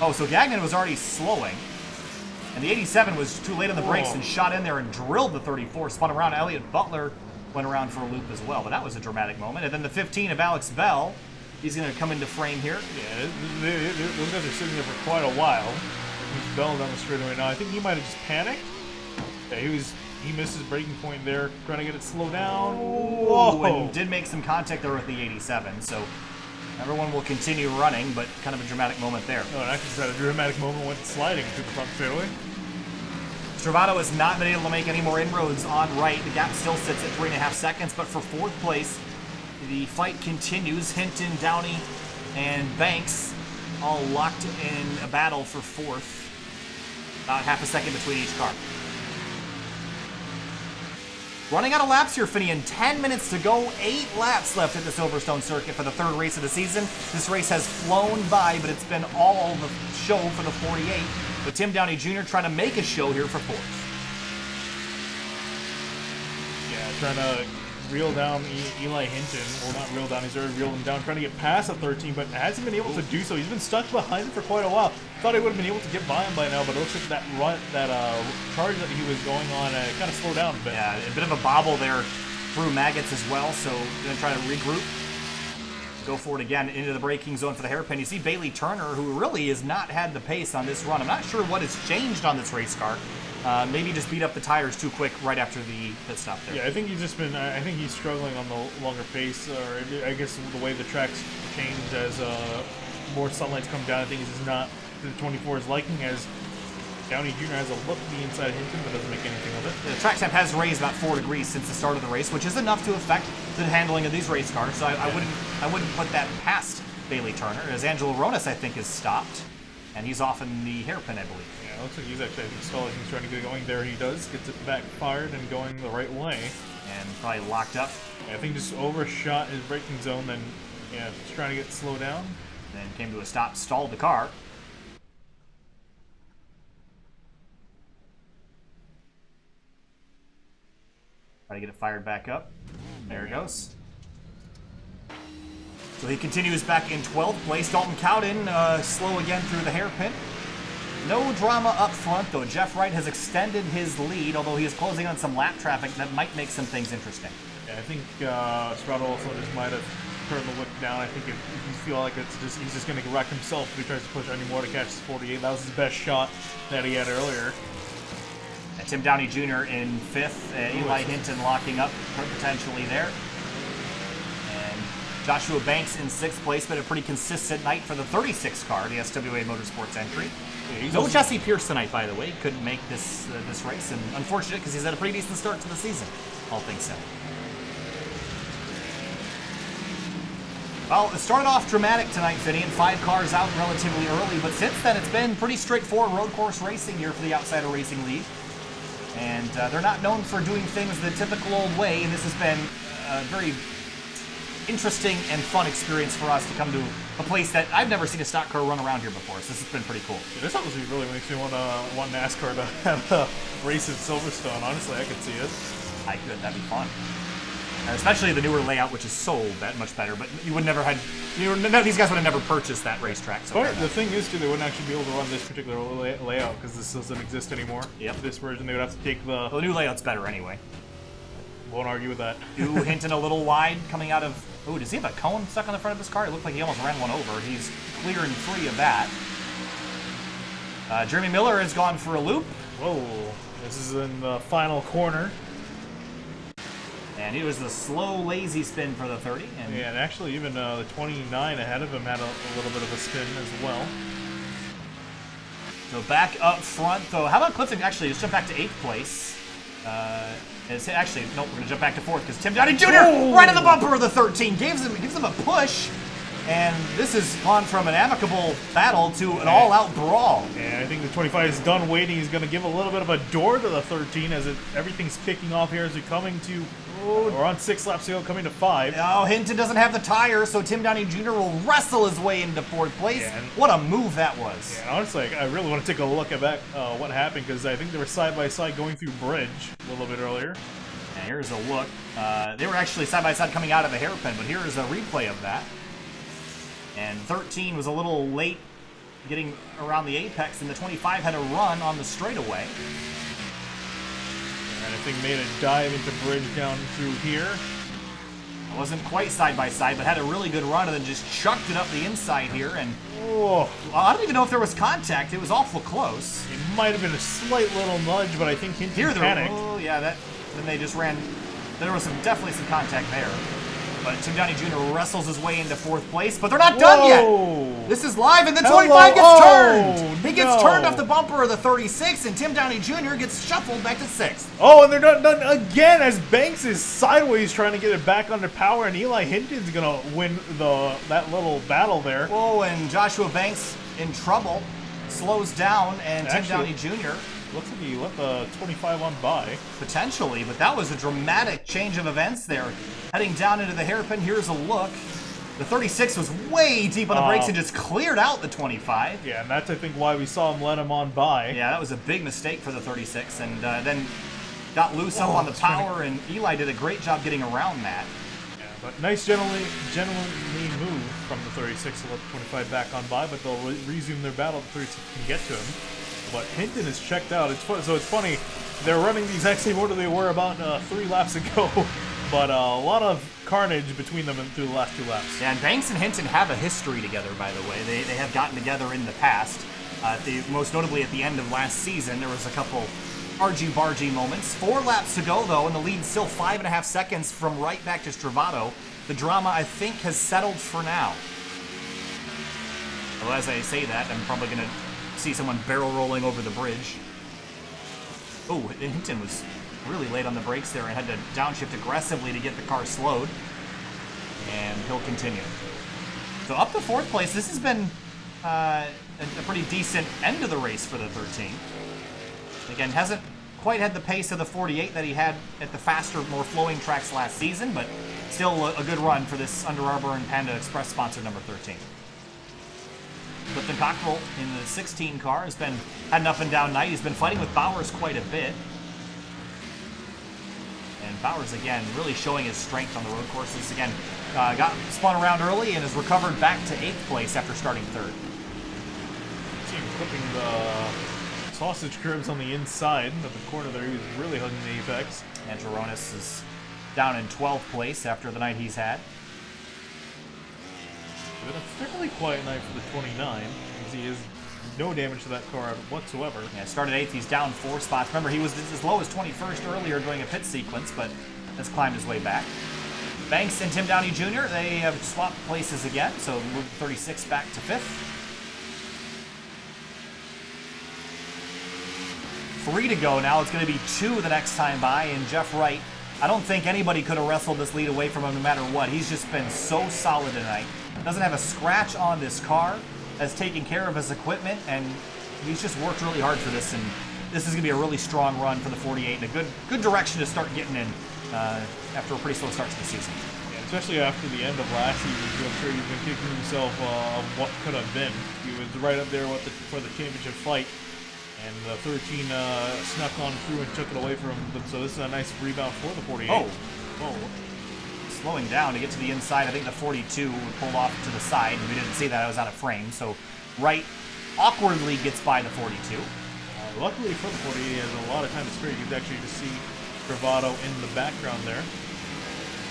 Oh, so Gagnon was already slowing. And the 87 was too late on the brakes and shot in there and drilled the 34. Spun around. Elliott Butler went around for a loop as well. But that was a dramatic moment. And then the 15 of Alex Bell. He's going to come into frame here. Yeah, those guys are sitting there for quite a while. He's Bell down the straightaway now. I think he might have just panicked. Yeah, he missed his braking point there, trying to get it slowed down. Whoa! And did make some contact there with the 87. So everyone will continue running, but kind of a dramatic moment there. Oh, and actually, a dramatic moment went sliding through the front straightaway. Stravato has not been able to make any more inroads on Wright. The gap still sits at 3.5 seconds, but for 4th place, the fight continues. Hinton, Downey, and Banks all locked in a battle for 4th. About half a second between each car. Running out of laps here, Finian. 10 minutes to go. 8 laps left at the Silverstone circuit for the 3rd race of the season. This race has flown by, but it's been all the show for the 48. But Tim Downey Jr. trying to make a show here for 4th. Yeah, trying to reel down Eli Hinton. Well, not reel down, he's already reeled him down, trying to get past the 13, but hasn't been able to do so. He's been stuck behind him for quite a while. Thought he would have been able to get by him by now, but it looks like that charge that he was going on kind of slowed down a bit. Yeah, a bit of a bobble there through Maggots as well, so going to try to regroup. Go for it again into the braking zone for the hairpin. You see Bailey Turner, who really has not had the pace on this run. I'm not sure what has changed on this race car. Maybe just beat up the tires too quick right after the pit stop there. Yeah, I think he's just been. I think he's struggling on the longer pace, or I guess the way the track's changed as more sunlight's come down. I think he's just not to the 24's liking, as Downey Jr. has a look to the inside Hinton, but doesn't make anything of it. The track temp has raised about 4 degrees since the start of the race, which is enough to affect the handling of these race cars. So I wouldn't put that past Bailey Turner, as Angelo Ronas I think is stopped, and he's off in the hairpin, I believe. Yeah, it looks like he's actually stalling. He's trying to get going. There he does. Gets it back fired and going the right way. And probably locked up. Yeah, I think just overshot his braking zone. Then, yeah, just trying to get slowed down. Then came to a stop, stalled the car. Try to get it fired back up. There it goes. So he continues back in 12th place. Dalton Cowden slow again through the hairpin. No drama up front, though. Jeff Wright has extended his lead, although he is closing on some lap traffic that might make some things interesting. Yeah, I think Strada also just might have turned the whip down. I think if you feel like he's just going to wreck himself if he tries to push any more to catch his 48. That was his best shot that he had earlier. Tim Downey Jr. in 5th. Eli Hinton locking up potentially there. And Joshua Banks in 6th place, but a pretty consistent night for the 36 car, the SWA Motorsports entry. Yeah, no Jesse Pierce tonight, by the way. He couldn't make this race, and unfortunate because he's had a pretty decent start to the season, all things said. Well, it started off dramatic tonight, Vinny, and 5 cars out relatively early, but since then it's been pretty straightforward road course racing here for the Outsider Racing League. And they're not known for doing things the typical old way, and this has been a very interesting and fun experience for us to come to a place that I've never seen a stock car run around here before, so this has been pretty cool. Yeah, this obviously really makes me want NASCAR to have a race at Silverstone. Honestly, I could see it. I could. That'd be fun. And especially the newer layout, which is so much better, but you would never none of these guys would have never purchased that racetrack. So but the thing is, too, they wouldn't actually be able to run this particular layout because this doesn't exist anymore. Yep. This version, they would have to take the... Well, the new layout's better anyway. Won't argue with that. You Hinton a little wide coming out of... Oh, does he have a cone stuck on the front of his car? It looked like he almost ran one over. He's clear and free of that. Jeremy Miller has gone for a loop. Whoa. This is in the final corner. And it was the slow, lazy spin for the 30. And yeah, and actually even the 29 ahead of him had a little bit of a spin as well. So back up front, though. How about Clifton? Actually, let's jump back to 8th place. Actually, nope, we're going to jump back to 4th because Tim Downey Jr. right in the bumper of the 13 gives him a push. And this has gone from an amicable battle to an all-out brawl. And I think the 25 is done waiting. He's going to give a little bit of a door to the 13 as everything's kicking off here as we're coming to... We're on 6 laps to go, coming to 5. Oh, Hinton doesn't have the tire, so Tim Downey Jr. will wrestle his way into 4th place. Yeah, what a move that was. Yeah, honestly, I really want to take a look at what happened, because I think they were side-by-side going through bridge a little bit earlier. And here's a look. They were actually side-by-side coming out of the hairpin, but here is a replay of that. And 13 was a little late getting around the apex, and the 25 had a run on the straightaway. And I think made a dive into bridge down through here. It wasn't quite side-by-side, but had a really good run and then just chucked it up the inside here. And well, I don't even know if there was contact. It was awful close. It might have been a slight little nudge, but I think Hinton panicked. Oh, yeah, then they just ran. There was definitely some contact there. But Tim Downey Jr. wrestles his way into 4th place, but they're not done yet. This is live, and the 25 gets turned. He gets turned off the bumper of the 36, and Tim Downey Jr. gets shuffled back to 6th. Oh, and they're not done again as Banks is sideways trying to get it back under power, and Eli Hinton's going to win that little battle there. Whoa, and Joshua Banks in trouble, slows down, and Tim Downey Jr. Looks like he let the 25 on by. Potentially, but that was a dramatic change of events there. Heading down into the hairpin, here's a look. The 36 was way deep on the brakes and just cleared out the 25. Yeah, and that's, I think, why we saw him let him on by. Yeah, that was a big mistake for the 36. And then got loose up on the spinning. power, and Eli did a great job getting around that. Yeah, but nice gentlemanly move from the 36 to let the 25 back on by, but they'll resume their battle. The 36 can get to him. But Hinton is checked out. So it's funny, they're running the exact same order they were about 3 laps ago, but a lot of carnage between them through the last 2 laps. Yeah, and Banks and Hinton have a history together, by the way. They have gotten together in the past. Most notably at the end of last season, there was a couple argy-bargy moments. 4 laps to go, though, and the lead still 5.5 seconds from Wright back to Stravado. The drama, I think, has settled for now. Well, as I say that, I'm probably going to see someone barrel rolling over the bridge. Oh, Hinton was really late on the brakes there and had to downshift aggressively to get the car slowed. And he'll continue. So up to 4th place. This has been a pretty decent end of the race for the 13. Again, hasn't quite had the pace of the 48 that he had at the faster, more flowing tracks last season, but still a good run for this Under Armour and Panda Express sponsor number 13. Clifton Cockrell in the 16 car had an up and down night. He's been fighting with Bowers quite a bit. And Bowers, again, really showing his strength on the road courses. Again, got spun around early and has recovered back to 8th place after starting 3rd. See him clipping the sausage curbs on the inside of the corner there. He was really hugging the apex. And Toronis is down in 12th place after the night he's had. But a fairly quiet night for the 29, as he has no damage to that car whatsoever. Yeah, started 8th, he's down 4 spots. Remember, he was as low as 21st earlier during a pit sequence, but has climbed his way back. Banks and Tim Downey Jr., they have swapped places again, so moved 36 back to 5th. 3 to go now. It's going to be 2 the next time by, and Jeff Wright, I don't think anybody could have wrestled this lead away from him no matter what. He's just been so solid tonight. Doesn't have a scratch on this car, has taken care of his equipment, and he's just worked really hard for this, and this is going to be a really strong run for the 48 and a good direction to start getting in after a pretty slow start to the season. Yeah, especially after the end of last season, I'm sure he's been kicking himself of what could have been. He was right up there for the championship fight, and the 13 snuck on through and took it away from him, so this is a nice rebound for the 48. Oh, whoa. Slowing down to get to the inside. I think the 42 pulled off to the side, and we didn't see that. I was out of frame. So Wright awkwardly gets by the 42. Luckily for the 48, he has a lot of time to straight. You can actually just see Stravado in the background there.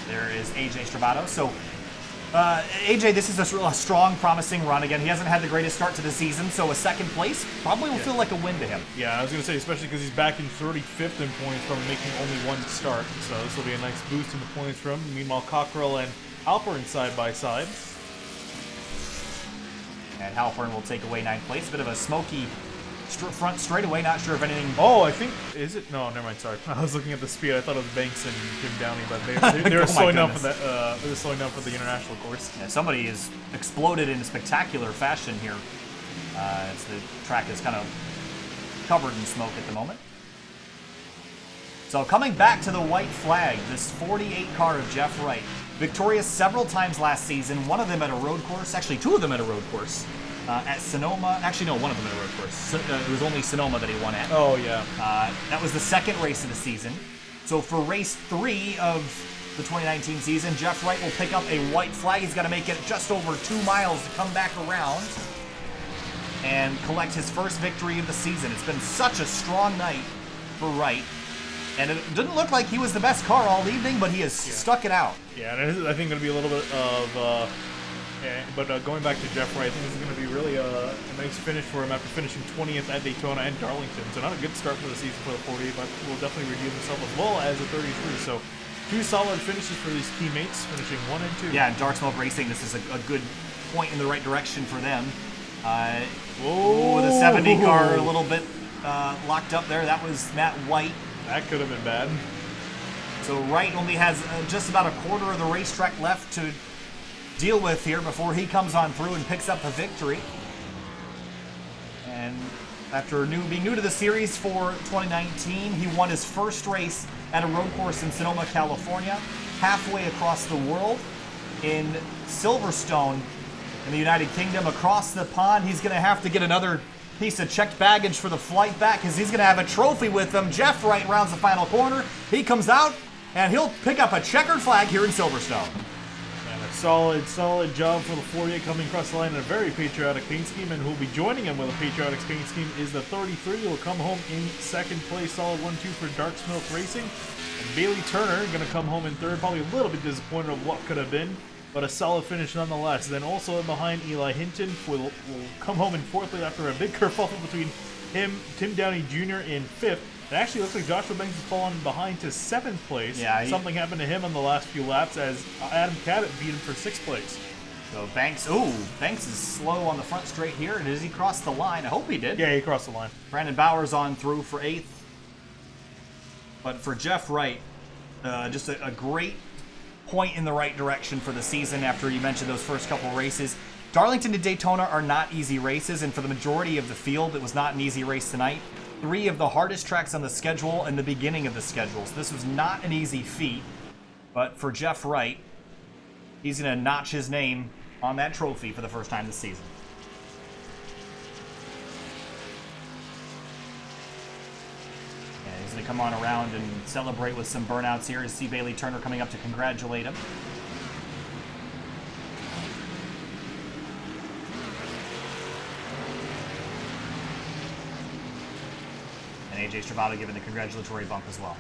There is AJ Stravado. So AJ, this is a strong, promising run. Again, he hasn't had the greatest start to the season, so a 2nd place probably will feel like a win to him. Yeah, I was going to say, especially because he's back in 35th in points from making only 1 start, so this will be a nice boost in the points for him. Meanwhile, Cockrell and Halpern side by side. And Halpern will take away 9th place. Bit of a smoky front straightaway. Not sure if anything. Oh, I think no, never mind. Sorry, I was looking at the speed. I thought it was Banks and Tim Downey, but they're Oh slowing down for that. They're slowing down for the international course. Yeah, somebody has exploded in spectacular fashion here. As the track is kind of covered in smoke at the moment. So coming back to the white flag, this 48 car of Jeff Wright, victorious several times last season. One of them at a road course, actually 2 of them at a road course. At Sonoma, actually no, one of them at a road course. It was only Sonoma that he won at. Oh yeah. That was the 2nd race of the season. So for race 3 of the 2019 season, Jeff Wright will pick up a white flag. He's got to make it just over 2 miles to come back around and collect his first victory of the season. It's been such a strong night for Wright. And it didn't look like he was the best car all evening, but he has stuck it out. Yeah, and it is, I think, going to be a little bit of... but going back to Jeff Wright, I think this is going to be really a nice finish for him after finishing 20th at Daytona and Darlington. So not a good start for the season for the 48, but will definitely redeem himself as well as the 33. So 2 solid finishes for these teammates, finishing 1 and 2. Yeah, and Dark Smoke Racing, this is a good point in the right direction for them. Whoa! The 70 car a little bit locked up there. That was Matt White. That could have been bad. So Wright only has just about a quarter of the racetrack left to deal with here before he comes on through and picks up the victory. And after being new to the series for 2019, he won his first race at a road course in Sonoma, California, halfway across the world in Silverstone in the United Kingdom. Across the pond, he's going to have to get another piece of checked baggage for the flight back because he's going to have a trophy with him. Jeff Wright rounds the final corner. He comes out, and he'll pick up a checkered flag here in Silverstone. And a solid job for the 48 coming across the line in a very patriotic paint scheme, and who'll be joining him with a patriotic paint scheme is the 33, who will come home in second place. Solid 1-2 for Dark's Milk Racing. And Bailey Turner going to come home in third, probably a little bit disappointed of what could have been, but a solid finish nonetheless. Then also behind Eli Hinton will come home in fourth place after a big kerfuffle between him, Tim Downey Jr. in fifth. It actually looks like Joshua Banks has fallen behind to seventh place. Yeah, something happened to him on the last few laps as Adam Cabot beat him for sixth place. So Banks is slow on the front straight here. And does he cross the line? I hope he did. Yeah, he crossed the line. Brandon Bowers on through for eighth. But for Jeff Wright, just a great point in the right direction for the season after you mentioned those first couple races. Darlington and Daytona are not easy races, and for the majority of the field, it was not an easy race tonight. 3 of the hardest tracks on the schedule and the beginning of the schedule. So this was not an easy feat, but for Jeff Wright, he's going to notch his name on that trophy for the first time this season. And he's going to come on around and celebrate with some burnouts here. You see Bailey Turner coming up to congratulate him. AJ Stravado giving the congratulatory bump as well.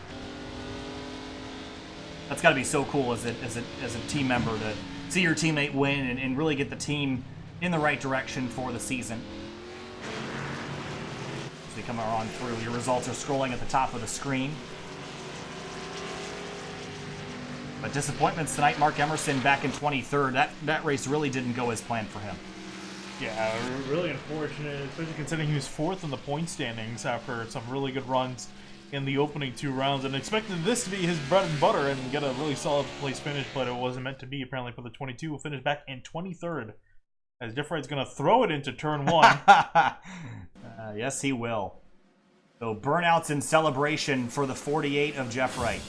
That's got to be so cool as a team member to see your teammate win and really get the team in the right direction for the season. As we come on through, your results are scrolling at the top of the screen. But disappointments tonight. Mark Emerson back in 23rd. That race really didn't go as planned for him. Yeah, really unfortunate, especially considering he was fourth in the point standings after some really good runs in the opening 2 rounds, and expected this to be his bread and butter and get a really solid place finish, but it wasn't meant to be apparently for the 22. We'll finish back in 23rd as Jeff Wright's going to throw it into turn 1. Yes, he will. So burnouts in celebration for the 48 of Jeff Wright.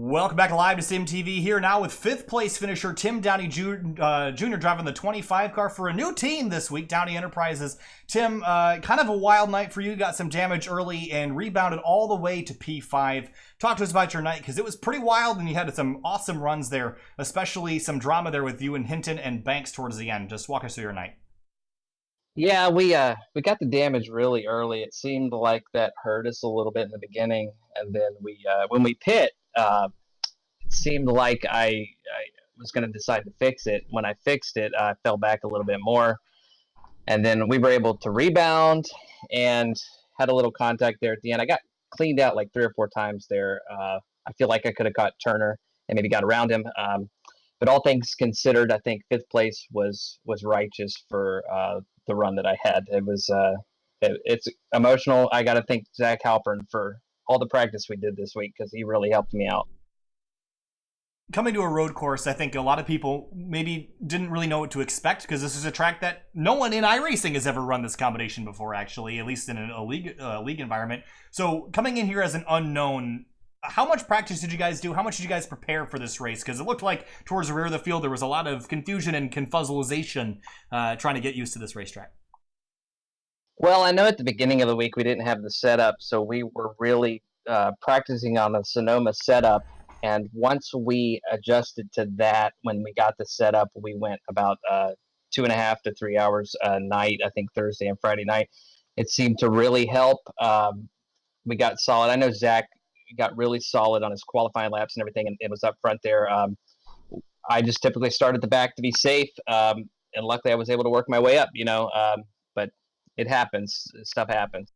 Welcome back live to SimTV here now with 5th place finisher Tim Downey Jr. driving the 25 car for a new team this week, Downey Enterprises. Tim, kind of a wild night for you. Got some damage early and rebounded all the way to P5. Talk to us about your night because it was pretty wild and you had some awesome runs there, especially some drama there with you and Hinton and Banks towards the end. Just walk us through your night. Yeah, we got the damage really early. It seemed like that hurt us a little bit in the beginning, and then when we pit, it seemed like I was going to decide to fix it. When I fixed it, I fell back a little bit more, and then we were able to rebound and had a little contact there at the end. I got cleaned out like 3 or 4 times there. I feel like I could have caught Turner and maybe got around him. But all things considered, I think 5th place was righteous for the run that I had. It was it's emotional. I got to thank Zach Halpern for all the practice we did this week because he really helped me out. Coming to a road course, I think a lot of people maybe didn't really know what to expect because this is a track that no one in iRacing has ever run this combination before, actually, at least in a league environment. So coming in here as an unknown, how much practice did you guys do? How much did you guys prepare for this race? Because it looked like towards the rear of the field there was a lot of confusion and confuzzleization trying to get used to this racetrack. Well, I know at the beginning of the week we didn't have the setup, so we were really practicing on the Sonoma setup. And once we adjusted to that, when we got the setup, we went about 2.5 to 3 hours a night, I think Thursday and Friday night. It seemed to really help. We got solid. I know Zach got really solid on his qualifying laps and everything, and it was up front there. I just typically start at the back to be safe, and luckily I was able to work my way up, but it happens. Stuff happens.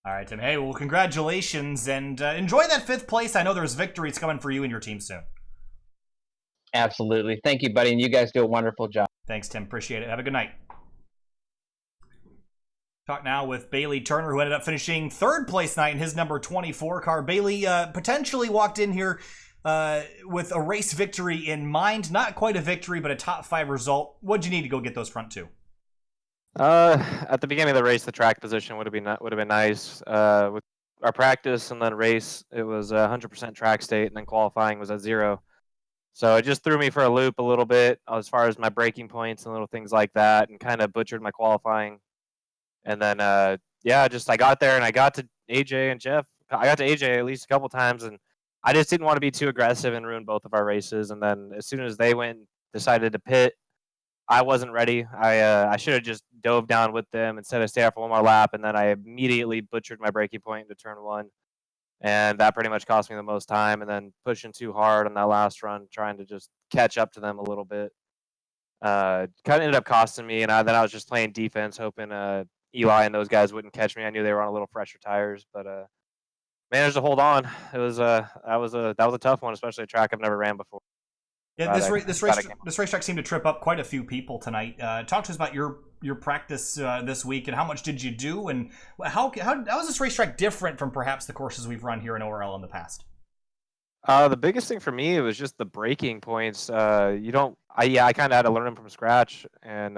All right, Tim. Hey, well, congratulations, and enjoy that 5th place. I know there's victories coming for you and your team soon. Absolutely. Thank you, buddy, and you guys do a wonderful job. Thanks, Tim. Appreciate it. Have a good night. Talk now with Bailey Turner, who ended up finishing 3rd place tonight in his number 24 car. Bailey potentially walked in here with a race victory in mind. Not quite a victory, but a top 5 result. What'd you need to go get those front 2? At the beginning of the race, the track position would have been nice. With our practice and then race, it was 100% track state, and then qualifying was at 0. So it just threw me for a loop a little bit as far as my braking points and little things like that, and kind of butchered my qualifying. And then, I got there and I got to AJ and Jeff. I got to AJ at least a couple times, and I just didn't want to be too aggressive and ruin both of our races. And then as soon as they decided to pit, I wasn't ready. I should have just dove down with them instead of stay out for one more lap. And then I immediately butchered my braking point into turn 1. And that pretty much cost me the most time. And then pushing too hard on that last run, trying to just catch up to them a little bit, kind of ended up costing me. And then I was just playing defense, hoping Eli and those guys wouldn't catch me. I knew they were on a little fresher tires, but managed to hold on. It was that was a tough one, especially a track I've never ran before. Yeah, this racetrack seemed to trip up quite a few people tonight. Talk to us about your practice this week and how much did you do, and how is this racetrack different from perhaps the courses we've run here in ORL in the past? The biggest thing for me was just the braking points. I kind of had to learn them from scratch, and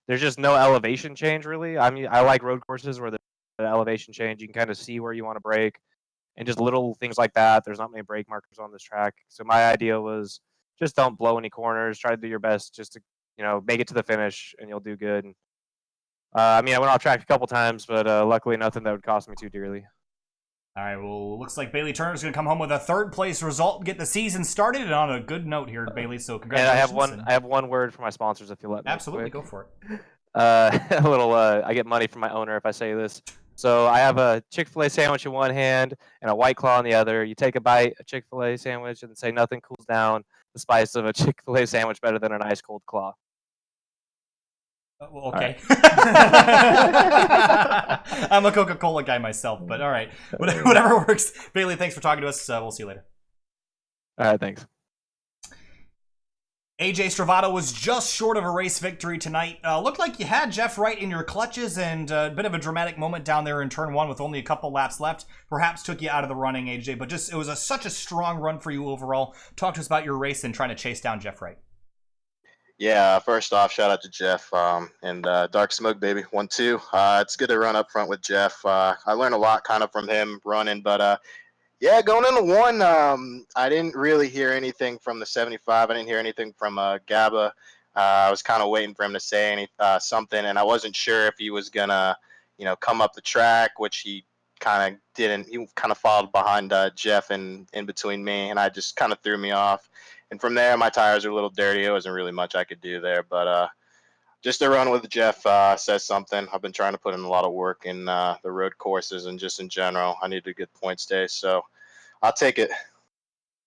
there's just no elevation change, really. I mean, I like road courses where the elevation change, you can kind of see where you want to brake, and just little things like that. There's not many brake markers on this track. So my idea was just don't blow any corners. Try to do your best just to, make it to the finish, and you'll do good. And, I went off track a couple times, but luckily nothing that would cost me too dearly. All right, well, looks like Bailey Turner's going to come home with a 3rd place result, get the season started, and on a good note here, Bailey. So congratulations. And I have one word for my sponsors, if you let me. Absolutely, go for it. I get money from my owner if I say this. So I have a Chick-fil-A sandwich in one hand and a White Claw in the other. You take a bite, a Chick-fil-A sandwich, and say nothing cools down the spice of a Chick-fil-A sandwich better than an ice cold claw. Well, okay. Right. I'm a Coca-Cola guy myself, but all right. Whatever works. Bailey, thanks for talking to us. We'll see you later. All right, thanks. AJ Stravado was just short of a race victory tonight. Looked like you had Jeff Wright in your clutches, and a bit of a dramatic moment down there in turn 1 with only a couple laps left. Perhaps took you out of the running, AJ, but it was such a strong run for you overall. Talk to us about your race and trying to chase down Jeff Wright. Yeah, first off, shout out to Jeff and Dark Smoke, baby, 1-2. It's good to run up front with Jeff. I learned a lot kind of from him running, but Yeah, going into one, I didn't really hear anything from the 75. I didn't hear anything from Gaba. I was kind of waiting for him to say something, and I wasn't sure if he was gonna, come up the track, which he kind of didn't. He kind of followed behind Jeff and in between me, and I just kind of threw me off. And from there, my tires were a little dirty. There wasn't really much I could do there, but just to run with Jeff says something. I've been trying to put in a lot of work in the road courses and just in general. I need a good points day, so I'll take it.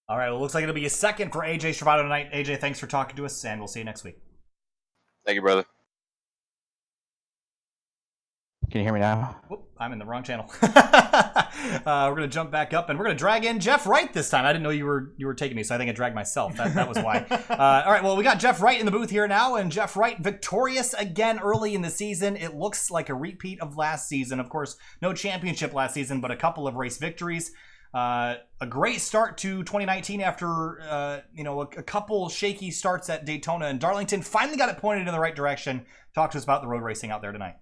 All right, well, looks like it'll be a second for AJ Stravato tonight. AJ, thanks for talking to us, and we'll see you next week. Thank you, brother. Can you hear me now? Whoop, I'm in the wrong channel. We're gonna jump back up, and we're gonna drag in Jeff Wright this time. I didn't know you were taking me, so I think I dragged myself. That was why. All right, well, we got Jeff Wright in the booth here now, and Jeff Wright victorious again early in the season. It looks like a repeat of last season. Of course, no championship last season, but a couple of race victories. A great start to 2019 after a couple shaky starts at Daytona and Darlington. Finally got it pointed in the right direction. Talk to us about the road racing out there tonight.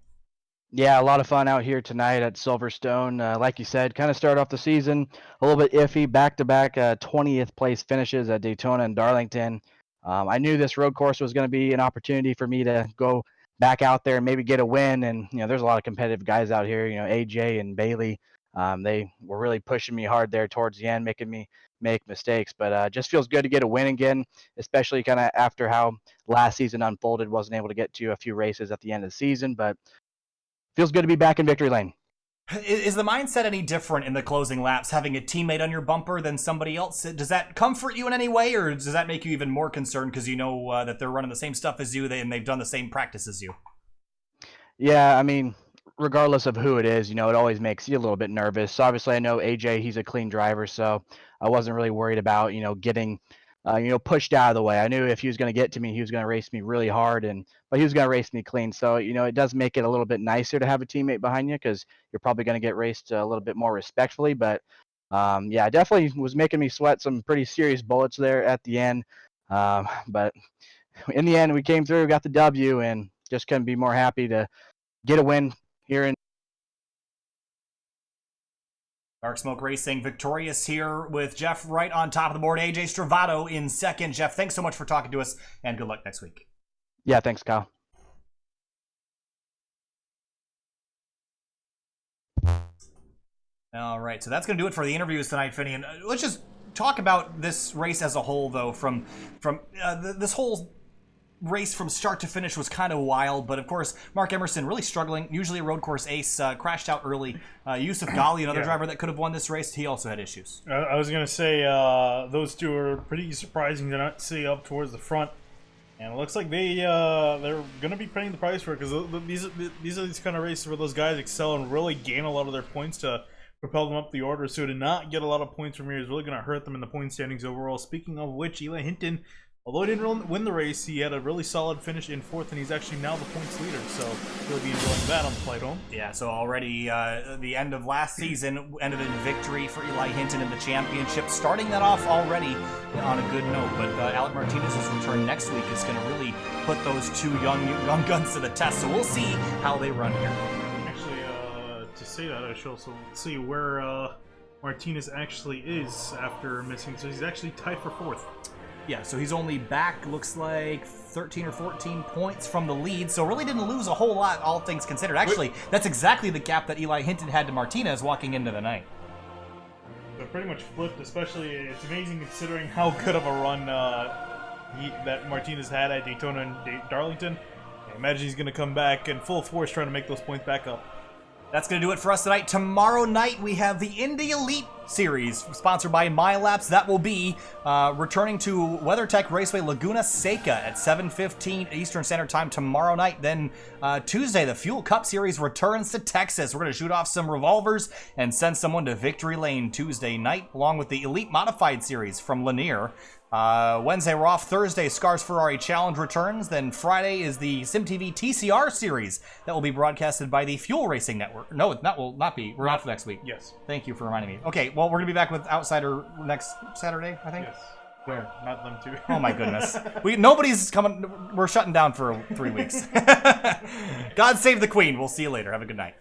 Yeah, a lot of fun out here tonight at Silverstone. Like you said, kind of started off the season a little bit iffy, back-to-back 20th place finishes at Daytona and Darlington. I knew this road course was going to be an opportunity for me to go back out there and maybe get a win. And, there's a lot of competitive guys out here, AJ and Bailey. They were really pushing me hard there towards the end, making me make mistakes. But just feels good to get a win again, especially kind of after how last season unfolded. Wasn't able to get to a few races at the end of the season, but feels good to be back in victory lane. Is the mindset any different in the closing laps, having a teammate on your bumper than somebody else? Does that comfort you in any way, or does that make you even more concerned because you know that they're running the same stuff as you and they've done the same practice as you? Yeah, I mean, regardless of who it is, it always makes you a little bit nervous. So obviously I know AJ, he's a clean driver, so I wasn't really worried about, getting pushed out of the way. I knew if he was going to get to me, he was going to race me really hard, but he was going to race me clean. So, it does make it a little bit nicer to have a teammate behind you because you're probably going to get raced a little bit more respectfully. But, yeah, definitely was making me sweat some pretty serious bullets there at the end. But in the end, we came through, got the W, and just couldn't be more happy to get a win here in Dark Smoke Racing victorious here with Jeff Wright on top of the board. AJ Stravato in second. Jeff, thanks so much for talking to us, and good luck next week. Yeah, thanks, Kyle. All right, so that's going to do it for the interviews tonight, Finney. And let's just talk about this race as a whole, though. From this whole race from start to finish was kind of wild, but of course Mark Emerson really struggling. Usually a road course ace, crashed out early. Yusuf Ghali, another driver that could have won this race, he also had issues. I was gonna say those two are pretty surprising to not see up towards the front, and it looks like they're gonna be paying the price for it because these are these kind of races where those guys excel and really gain a lot of their points to propel them up the order. So to not get a lot of points from here is really gonna hurt them in the point standings overall. Speaking of which, Eli Hinton, although he didn't win the race, he had a really solid finish in fourth, and he's actually now the points leader, so he'll be enjoying that on the flight home. Yeah, so already the end of last season ended in victory for Eli Hinton in the championship, starting that off already on a good note. But Alec Martinez's return next week is going to really put those two young guns to the test, so we'll see how they run here. Actually, to say that, I should also see where Martinez actually is after missing, so he's actually tied for fourth. Yeah, so he's only back, looks like 13 or 14 points from the lead, so really didn't lose a whole lot, all things considered. Actually, that's exactly the gap that Eli Hinton had to Martinez walking into the night. They're pretty much flipped, especially, it's amazing considering how good of a run that Martinez had at Daytona and Darlington. I imagine he's going to come back in full force trying to make those points back up. That's going to do it for us tonight. Tomorrow night, we have the Indy Elite Series, sponsored by MyLaps. That will be returning to WeatherTech Raceway Laguna Seca at 7:15 Eastern Standard Time tomorrow night. Then Tuesday, the Fuel Cup Series returns to Texas. We're going to shoot off some revolvers and send someone to Victory Lane Tuesday night, along with the Elite Modified Series from Lanier. Wednesday, we're off. Thursday, Scars Ferrari Challenge returns. Then Friday is the SimTV TCR Series that will be broadcasted by the Fuel Racing Network. No, it will not be. We're off next week. Yes. Thank you for reminding me. Okay, well, we're going to be back with Outsider next Saturday, I think? Yes. Where? Not them two. Oh, my goodness. Nobody's coming. We're shutting down for 3 weeks. God save the Queen. We'll see you later. Have a good night.